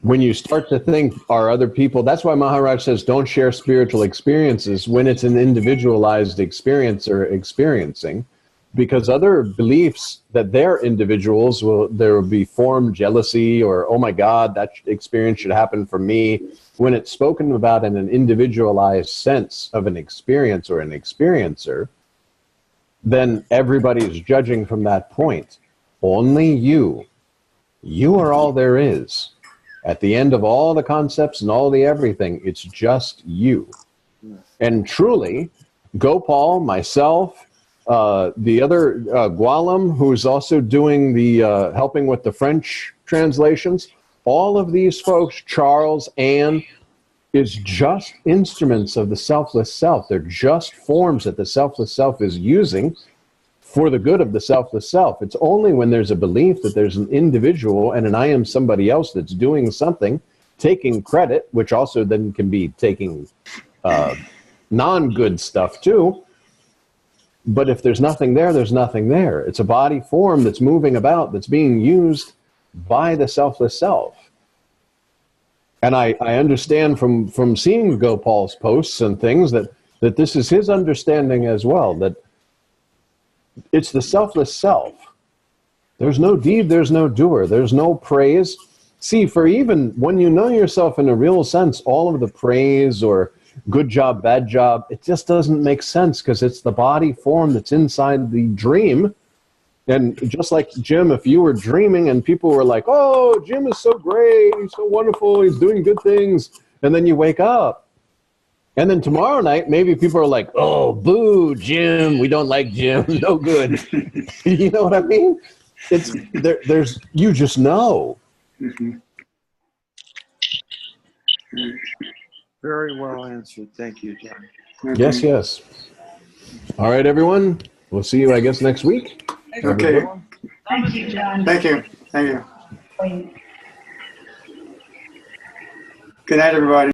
when you start to think, are other people, that's why Maharaj says, don't share spiritual experiences when it's an individualized experience or experiencing. Because other beliefs that they're individuals, there will be form jealousy or, oh my God, that experience should happen for me. When it's spoken about in an individualized sense of an experience or an experiencer, then everybody is judging from that point. Only you. You are all there is. At the end of all the concepts and all the everything, it's just you. And truly, Gopal, myself, the other Gwalam, who's also doing the helping with the French translations, all of these folks, Charles, Anne, is just instruments of the selfless self. They're just forms that the selfless self is using for the good of the selfless self. It's only when there's a belief that there's an individual and an I am somebody else that's doing something taking credit, which also then can be taking non-good stuff too. But if there's nothing there, there's nothing there. It's a body form that's moving about, that's being used by the selfless self. And I understand from seeing Gopal's posts and things that this is his understanding as well, that it's the selfless self. There's no deed, there's no doer, there's no praise. See, for even when you know yourself in a real sense, all of the praise or good job, bad job, it just doesn't make sense because it's the body form that's inside the dream. And just like Jim, if you were dreaming and people were like, oh, Jim is so great, he's so wonderful, he's doing good things, and then you wake up. And then tomorrow night, maybe people are like, oh, boo, Jim, we don't like Jim, no good. You know what I mean? It's there's you just know. Mhm. Very well answered. Thank you, John. Okay. Yes, yes. All right, everyone. We'll see you, I guess, next week. Okay. Thank you, John. Thank you. Thank you. Wait. Good night, everybody.